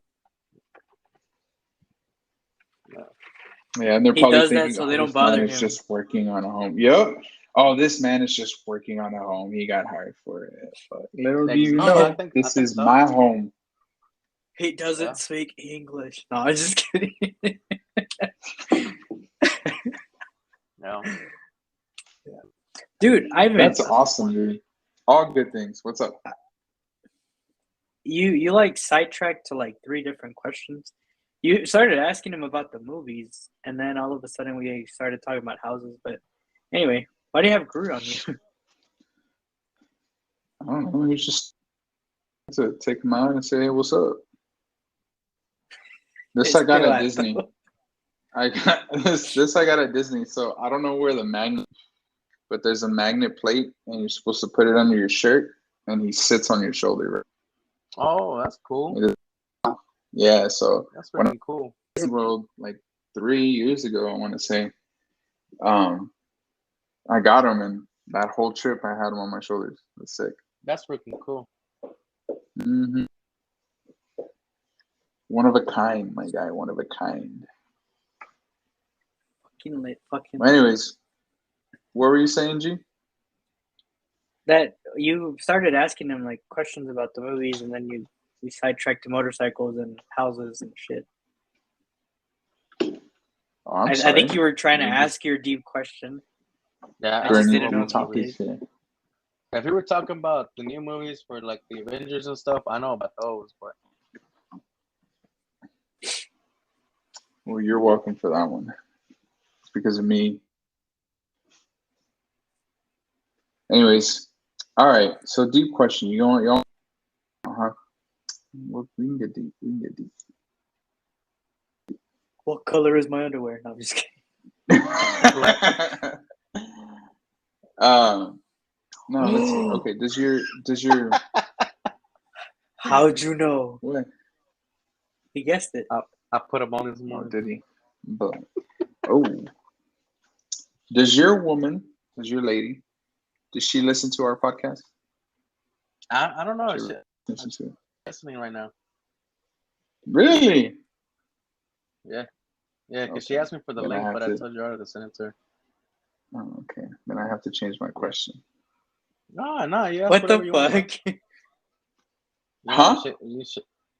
Yeah, and they're He probably does that thinking, so "Oh, they don't this man bother is him. just working on a home." Yep. Oh, this man is just working on a home. He got hired for it. But little do you no, Oh, I know, think this is so. my home. He doesn't Yeah. speak English. No, I'm just kidding. No. Dude, Ivan, That's awesome, dude. All good things. What's up? you like sidetracked to like 3 different questions. You started asking him about the movies, and then all of a sudden we started talking about houses. But anyway, why do you have Groot on you? I don't know. He's just to take him out and say, "Hey, what's up?" This I got at Disney. I got this I got at Disney. So I don't know where the magnet, but there's a magnet plate, and you're supposed to put it under your shirt, and he sits on your shoulder. Right? Oh, that's cool. Yeah. So That's when freaking cool. Disney World like 3 years ago, I want to say, I got him, and that whole trip I had him on my shoulders. That's sick. That's freaking cool. Hmm. One of a kind, my guy. One of a kind. Fucking lit. Anyways, what were you saying, G? That you started asking him like questions about the movies, and then we sidetracked to motorcycles and houses and shit. Oh, I'm I sorry. think you were trying to We're ask your deep question. Yeah, I We're just new didn't know if you topics did. here. if we were talking about the new movies for like the Avengers and stuff, I know about those, but Well, you're welcome for that one. It's because of me. Anyways, all right. So deep question. You want? Uh-huh. Well, we can get deep. We can get deep. What color is my underwear? No, I'm just kidding. No, let's see. Okay, does your How'd you know? what? He guessed it. I put them on this Oh, morning. did he? But does your lady, does she listen to our podcast? I don't know. She Shit. listens to it. Listening right now. Really? Yeah, because she Okay. asked me for the Then I link, have but I to- told you already to send it to her. Oh, okay. Then I have to change my question. No, you ask What whatever the you want. fuck? Huh?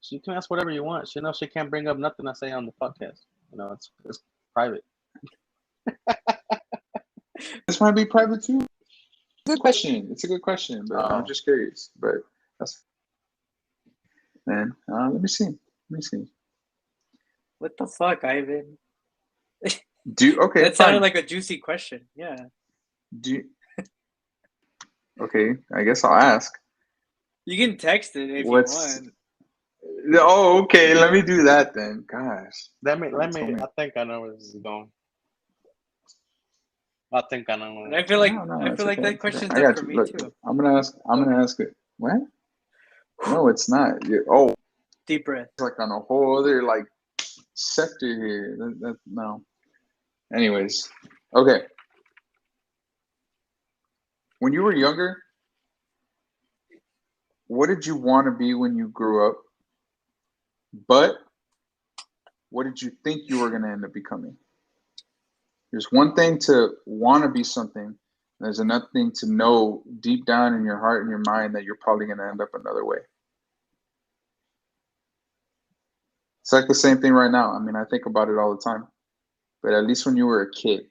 She can ask whatever you want. She knows she can't bring up nothing I say on the podcast. You know, it's private. This might be private too. Good question. It's a good question, but I'm just curious. But that's man. Let me see. What the fuck, Ivan? Okay, That sounded fine. like a juicy question. Yeah. Okay, I guess I'll ask. You can text it if What's- you want. Oh, okay. Let me do that then. Gosh. Let me. I think I know where this is going. I think I know. And I feel like No, I feel like that question's I up got for you. me Look, too. I'm gonna ask it. What? No, it's not. Oh, Deep breath. it's like on a whole other like sector here. No. Anyways, okay. When you were younger, what did you want to be when you grew up? But what did you think you were going to end up becoming? There's one thing to want to be something. There's another thing to know deep down in your heart and your mind that you're probably going to end up another way. It's like the same thing right now. I mean, I think about it all the time. But at least when you were a kid.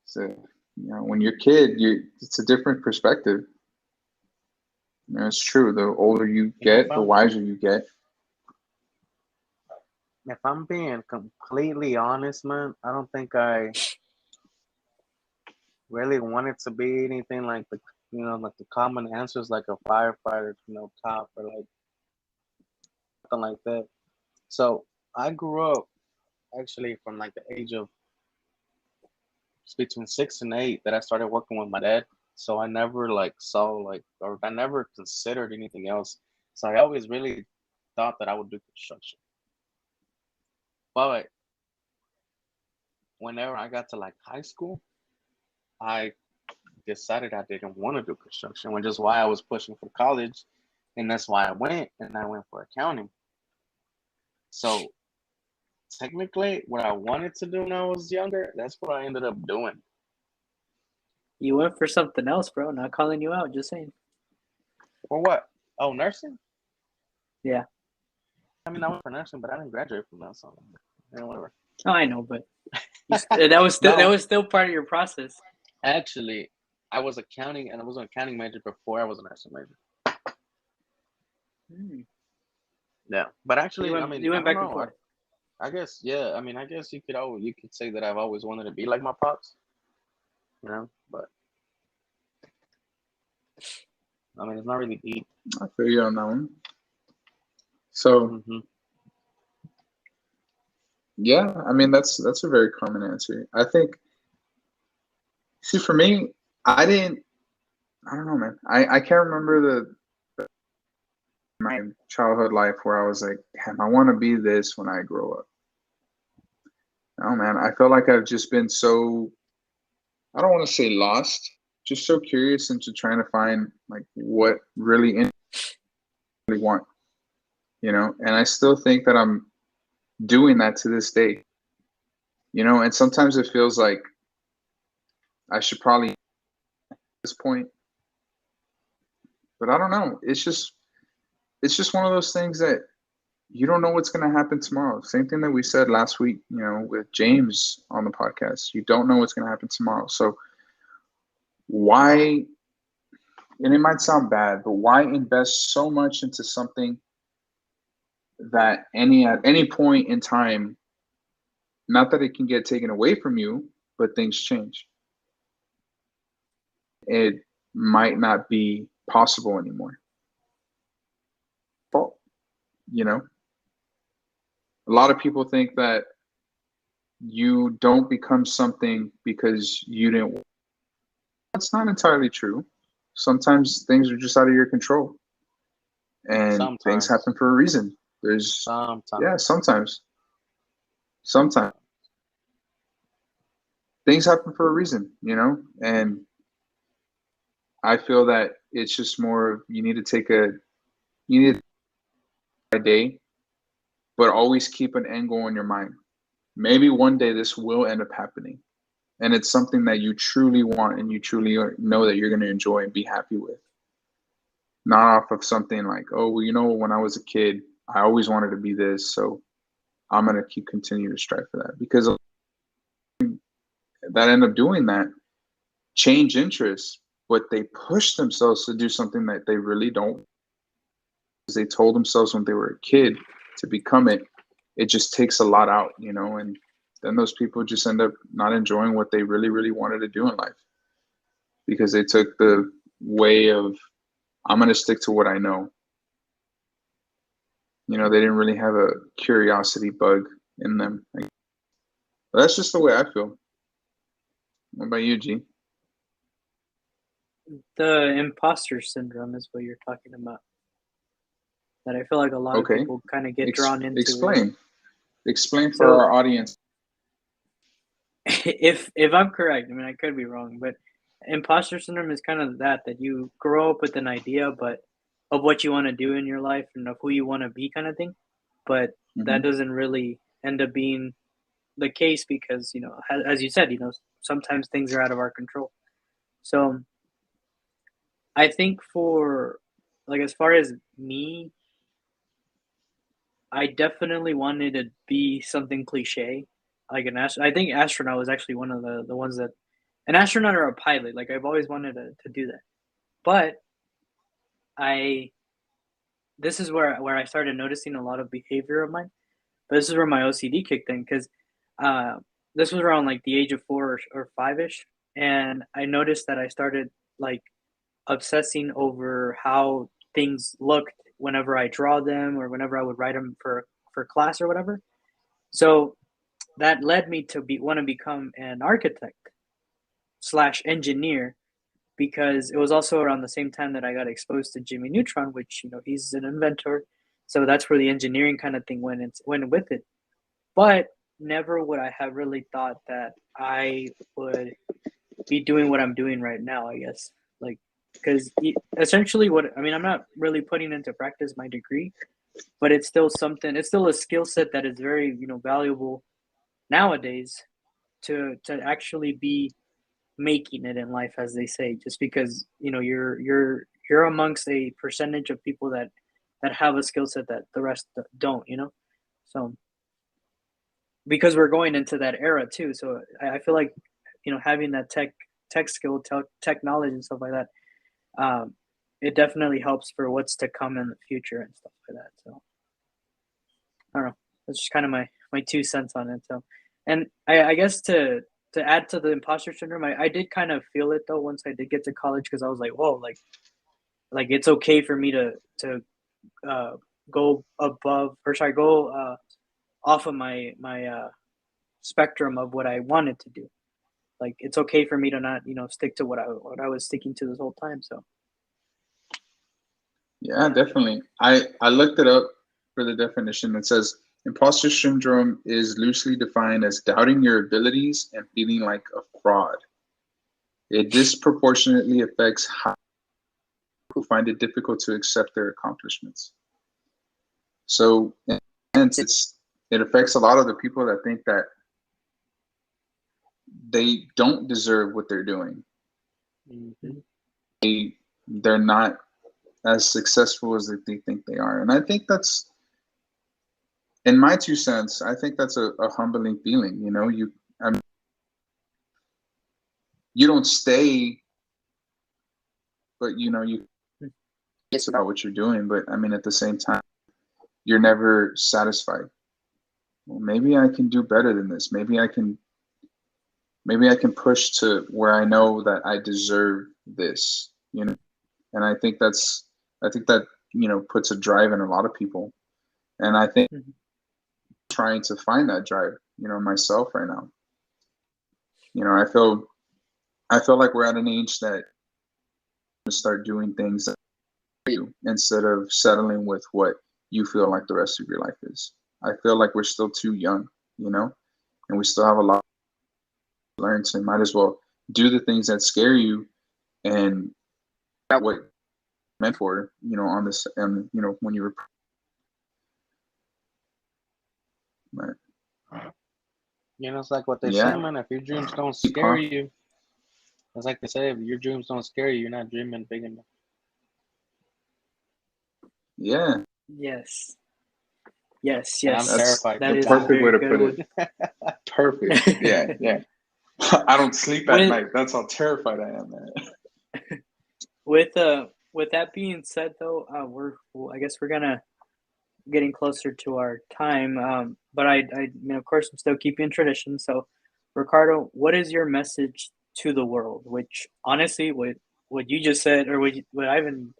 So, when you're a kid, it's a different perspective. It's true. The older you get, the wiser you get. If I'm being completely honest, man, I don't think I really wanted to be anything like like the common answers, like a firefighter, cop, or like something like that. So I grew up actually from like the age of between 6 and 8 that I started working with my dad. So I never like saw like, or I never considered anything else. So I always really thought that I would do construction. But whenever I got to like high school, I decided I didn't want to do construction, which is why I was pushing for college, and that's why I went for accounting. So technically, what I wanted to do when I was younger, that's what I ended up doing. You went for something else, bro. Not calling you out, just saying. For what? Oh, nursing? Yeah. I mean, I went for nursing, but I didn't graduate from that, so whatever. Oh, I know, but that was still No. that was still part of your process. Actually, I was accounting, and I was an accounting major before I was a nursing major. Yeah, but actually, You went I back don't and know. forth. I guess, yeah. I mean, I guess you could say that I've always wanted to be like my pops, but I mean, it's not really deep. I feel you on that one. So yeah, I mean that's a very common answer. I think. See, for me, I don't know, man. I can't remember my childhood life where I was like, damn, I want to be this when I grow up. Oh man, I feel like I've just been so, I don't want to say lost, just so curious into trying to find like what really want, and I still think that I'm doing that to this day, and sometimes it feels like I should probably at this point, but I don't know. It's just one of those things that you don't know what's going to happen tomorrow. Same thing that we said last week, with James on the podcast. You don't know what's going to happen tomorrow. So why, and it might sound bad, but why invest so much into something that at any point in time, not that it can get taken away from you, but things change. It might not be possible anymore. But, a lot of people think that you don't become something because you didn't. That's not entirely true. Sometimes things are just out of your control, and things happen for a reason. Sometimes things happen for a reason, and I feel that it's just more of you need a day, but always keep an end goal in your mind. Maybe one day this will end up happening, and it's something that you truly want and you truly know that you're going to enjoy and be happy with. Not off of something like, oh, well, when I was a kid, I always wanted to be this, so I'm going to continue to strive for that. Because that end up doing that, change interests, but they push themselves to do something that they really don't. Because they told themselves when they were a kid to become it, it just takes a lot out, and then those people just end up not enjoying what they really, really wanted to do in life. Because they took the way of, I'm going to stick to what I know. They didn't really have a curiosity bug in them. But that's just the way I feel. What about you, G? The imposter syndrome is what you're talking about. That I feel like a lot of people kind of get drawn into. Explain for our audience. If I'm correct, I mean, I could be wrong, but imposter syndrome is kind of that you grow up with an idea, but of what you want to do in your life and of who you want to be, kind of thing. But that doesn't really end up being the case because, as you said, sometimes things are out of our control. So I think for, like, as far as me, I definitely wanted to be something cliche, like an astronaut. I think astronaut was actually one of the ones that, an astronaut or a pilot. Like, I've always wanted to do that, but this is where I started noticing a lot of behavior of mine. But this is where my OCD kicked in because this was around like the age of 4 or 5-ish, and I noticed that I started like obsessing over how things looked whenever I draw them or whenever I would write them for class or whatever. So that led me to want to become an architect. slash engineer, because it was also around the same time that I got exposed to Jimmy Neutron, which, you know, he's an inventor. So that's where the engineering kind of thing went with it. But never would I have really thought that I would be doing what I'm doing right now, I guess. Like, because essentially I'm not really putting into practice my degree, but it's still a skill set that is very, you know, valuable nowadays to actually be making it in life, as they say, just because, you know, you're amongst a percentage of people that have a skill set that the rest don't, you know. So because we're going into that era too, so I feel like, you know, having that tech skill, tech knowledge and stuff like that, it definitely helps for what's to come in the future and stuff like that. So I don't know, that's just kind of my 2 cents on it. So, and I guess to add to the imposter syndrome, I did kind of feel it though once I did get to college, because I was like, whoa, like it's okay for me to go off of my spectrum of what I wanted to do. Like, it's okay for me to not, you know, stick to what I was sticking to this whole time. So Yeah, definitely. I looked it up for the definition. It says imposter syndrome is loosely defined as doubting your abilities and feeling like a fraud. It disproportionately affects how people find it difficult to accept their accomplishments. So, in a sense, it affects a lot of the people that think that they don't deserve what they're doing. Mm-hmm. They're not as successful as they think they are. And I think that's, in my 2 cents, I think that's a humbling feeling. You know, you don't stay, but, you know, it's about what you're doing. But I mean, at the same time, you're never satisfied. Well, maybe I can do better than this. Maybe I can push to where I know that I deserve this, you know. And I think that, you know, puts a drive in a lot of people. And I think trying to find that drive, you know, myself right now. You know, I feel like we're at an age that to start doing things that you, instead of settling with what you feel like the rest of your life is. I feel like we're still too young, you know, and we still have a lot to learn. So you might as well do the things that scare you and what you're meant for, you know, on this, and, you know, when you were. Right. You know, it's like what they say, man. If your dreams don't scare you, it's like they say, if your dreams don't scare you, you're not dreaming big enough. Yeah. Yes. And I'm terrified. That's the perfect way to put it. Perfect. Yeah. I don't sleep at night. That's how terrified I am, man. With that being said, though, I guess we're getting closer to our time. But I mean, of course, I'm still keeping tradition. So, Ricardo, what is your message to the world? Which, honestly, what you just said, or what Ivan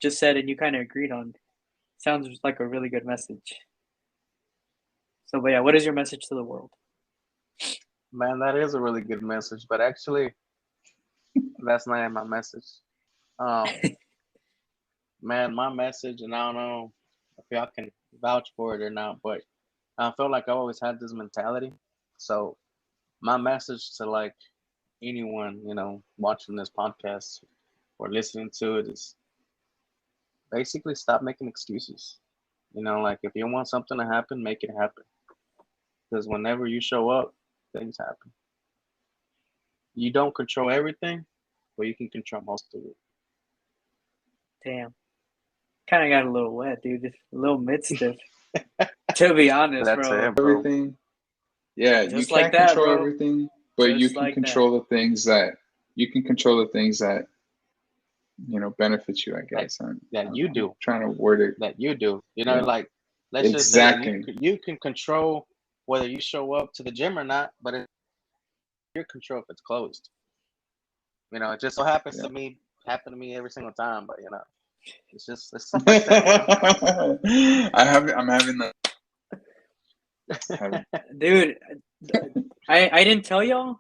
just said, and you kind of agreed on, sounds like a really good message. So, but yeah, what is your message to the world? Man, that is a really good message, but actually, that's not my message. Man, my message, and I don't know if y'all can vouch for it or not, but I feel like I always had this mentality. So my message to like anyone, you know, watching this podcast or listening to it is basically stop making excuses. You know, like if you want something to happen, make it happen. Because whenever you show up, things happen. You don't control everything, but you can control most of it. Damn. Kind of got a little wet, dude. Just a little mid-stiff. To be honest, That's bro. it, bro. Everything. Yeah, just you can't like that, control bro. everything, but just you can like control the things that you know, benefit you, I guess. That you do. I'm trying to word it. That you do. You know, Yeah. like let's Exactly. just say you can control whether you show up to the gym or not, but it's your control if it's closed. You know, it just so happens to me every single time, but you know, it's stuff like that. You know? I'm having that. Dude, I didn't tell y'all,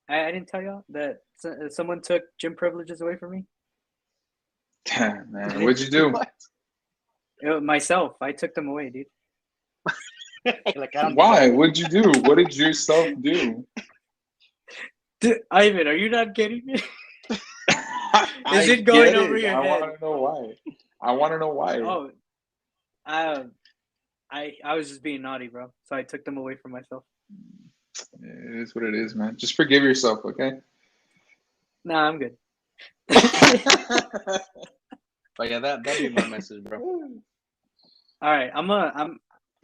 I didn't tell y'all that someone took gym privileges away from me. Damn, man, what'd you do? What? Myself, I took them away, dude. Like, I don't Why? deserve it. What'd you do? What did yourself do? Dude, Ivan, are you not getting me? I Is it going get over it. your I head? want to know why. I want to know why. Oh, I was just being naughty, bro. So I took them away from myself. It is what it is, man. Just forgive yourself, okay? Nah, I'm good. But yeah, that'd be my message, bro. All right, I'm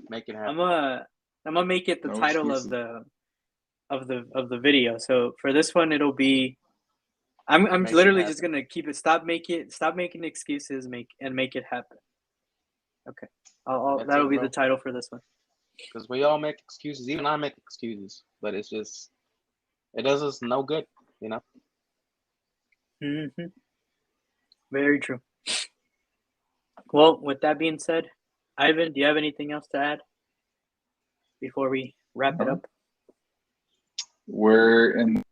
Make it happen. I'm gonna make it the No title excuses. of the video. So for this one, it'll be I'm Make it literally happen. just gonna keep it. Stop making excuses. Make it happen. Okay, that'll be the title for this one. Because we all make excuses. Even I make excuses, but it's just it does us no good, you know. Mm-hmm. Very true. Well, with that being said, Ivan, do you have anything else to add before we wrap it No. up? We're in.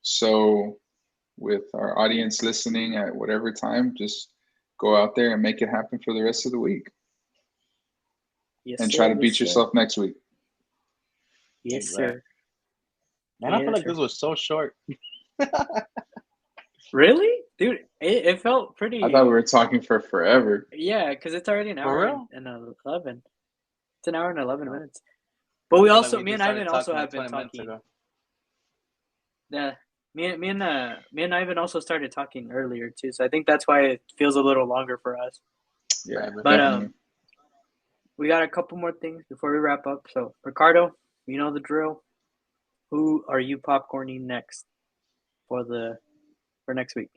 So, with our audience listening at whatever time, just go out there and make it happen for the rest of the week. Yes, And sir, try to yes, beat sir. yourself next week. Yes, Exactly. sir. Man, I Yes, feel like sir. this was so short. Really, dude? It felt pretty. I thought we were talking for forever. Yeah, because it's already an For hour real? and 11. It's an hour and 11 No. minutes. But I we feel like also, me just and started Ivan also talking have like been 20 minutes talking. ago. Yeah, me and Ivan also started talking earlier too. So I think that's why it feels a little longer for us. Yeah, But definitely. we got a couple more things before we wrap up. So Ricardo, you know the drill. Who are you popcorning next for next week?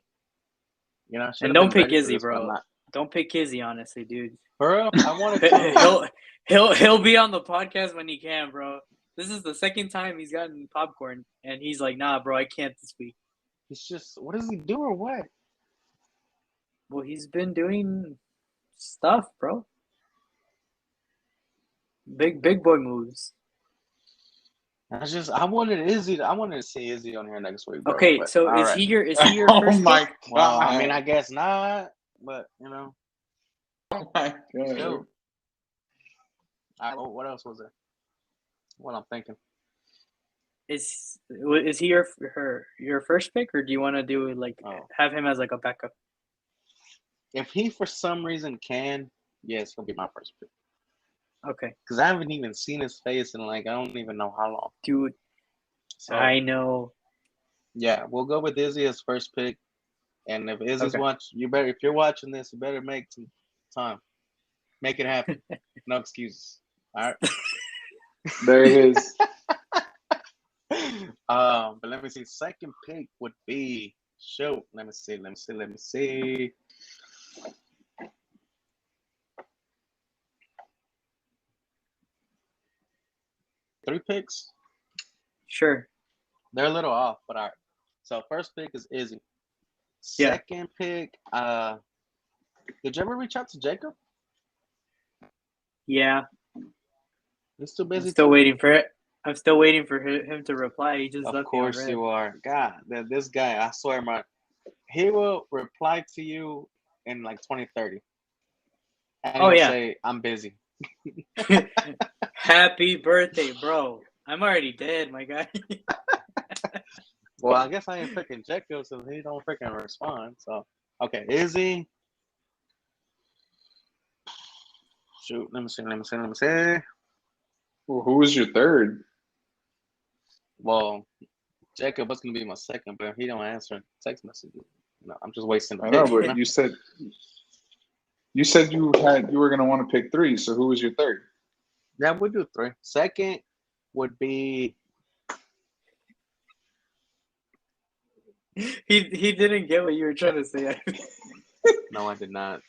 You know, And don't pick Izzy, bro. Don't pick Izzy, honestly, dude. For real, I wanted to. he'll be on the podcast when he can, bro. This is the second time he's gotten popcorn, and he's like, "Nah, bro, I can't this week." It's just, what does he do or what? Well, he's been doing stuff, bro. Big boy moves. I wanted to see Izzy on here next week, bro. Okay, but, so is right. he your Oh first my pick? god! Well, I mean, I guess not, but you know. Oh my god! Shoot. What else was there? What I'm thinking. Is he your first pick, or do you want to do like have him as like a backup? If he for some reason can, yes, he'll be my first pick. Okay. Because I haven't even seen his face in like I don't even know how long. Dude, so, I know. Yeah, we'll go with Izzy as first pick. And if Izzy's if you're watching this, you better make some time. Make it happen. No excuses. All right. There it is. But let me see. Second pick would be Let me see. 3 picks? Sure. They're a little off, but all right. So first pick is Izzy. Second pick, did you ever reach out to Jacob? Yeah. He's too busy. I'm still waiting for it. I'm still waiting for him to reply. He just Of left course me on red. you are. God, this guy, I swear, he will reply to you in like 2030. And he'll say, I'm busy. Happy birthday, bro. I'm already dead, my guy. Well, I guess I ain't picking Jacob, so he don't freaking respond. So, okay, Izzy. Shoot, let me see. Well, who was your third? Well, Jacob was gonna be my second, but he don't answer text messages. No, I'm just wasting. I know, but you said you were gonna want to pick 3. So who was your third? Yeah, we'll do 3. Second would be. He didn't get what you were trying to say. No, I did not.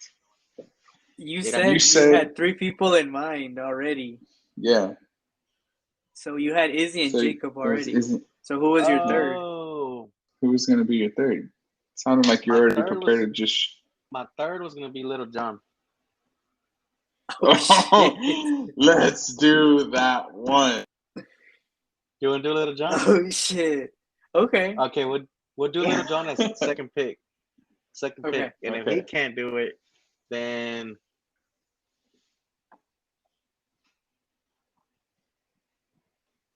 You said you had 3 people in mind already. Yeah. So you had Izzy and Jacob already. So who was your third? Oh. Who was going to be your third? Sounded like you're already prepared to just... My third was going to be Little John. Oh, let's do that one. You want to do Little John? Oh shit. Okay. Okay, we'll do Little John as second pick. Second Okay. pick. And if he can't do it, then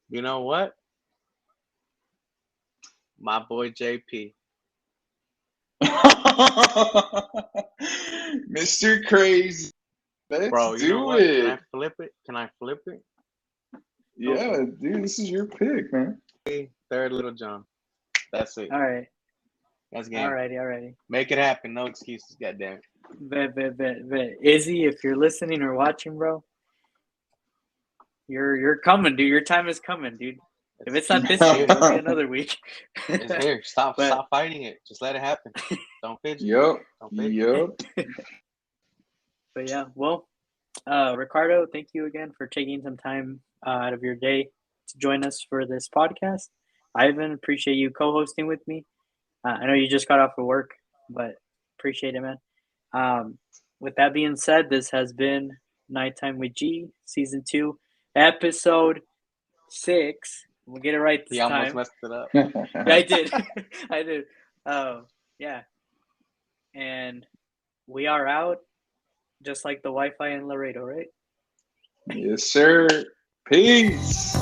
you know what? My boy JP. Mr. Crazy. Let's Bro, you know do what? it. Can I flip it? Can I flip it? Yeah, dude, this is your pick, man. Third Little John. That's it. All right. That's game. Alrighty. Make it happen. No excuses. Goddamn it. Bet. Izzy, if you're listening or watching, bro, you're coming, dude. Your time is coming, dude. If it's not this week, it'll be another week. It's here. Stop fighting it. Just let it happen. Don't fidget. Yep. Don't fidget. Yep. But yeah, well, Ricardo, thank you again for taking some time out of your day to join us for this podcast. Ivan, appreciate you co-hosting with me. I know you just got off of work, but appreciate it, man. With that being said, this has been Nighttime with G, Season 2, Episode 6. We'll get it right this time. You almost messed it up. Yeah, I did. I did. Yeah. And we are out, just like the Wi-Fi in Laredo, right? Yes, sir. Peace.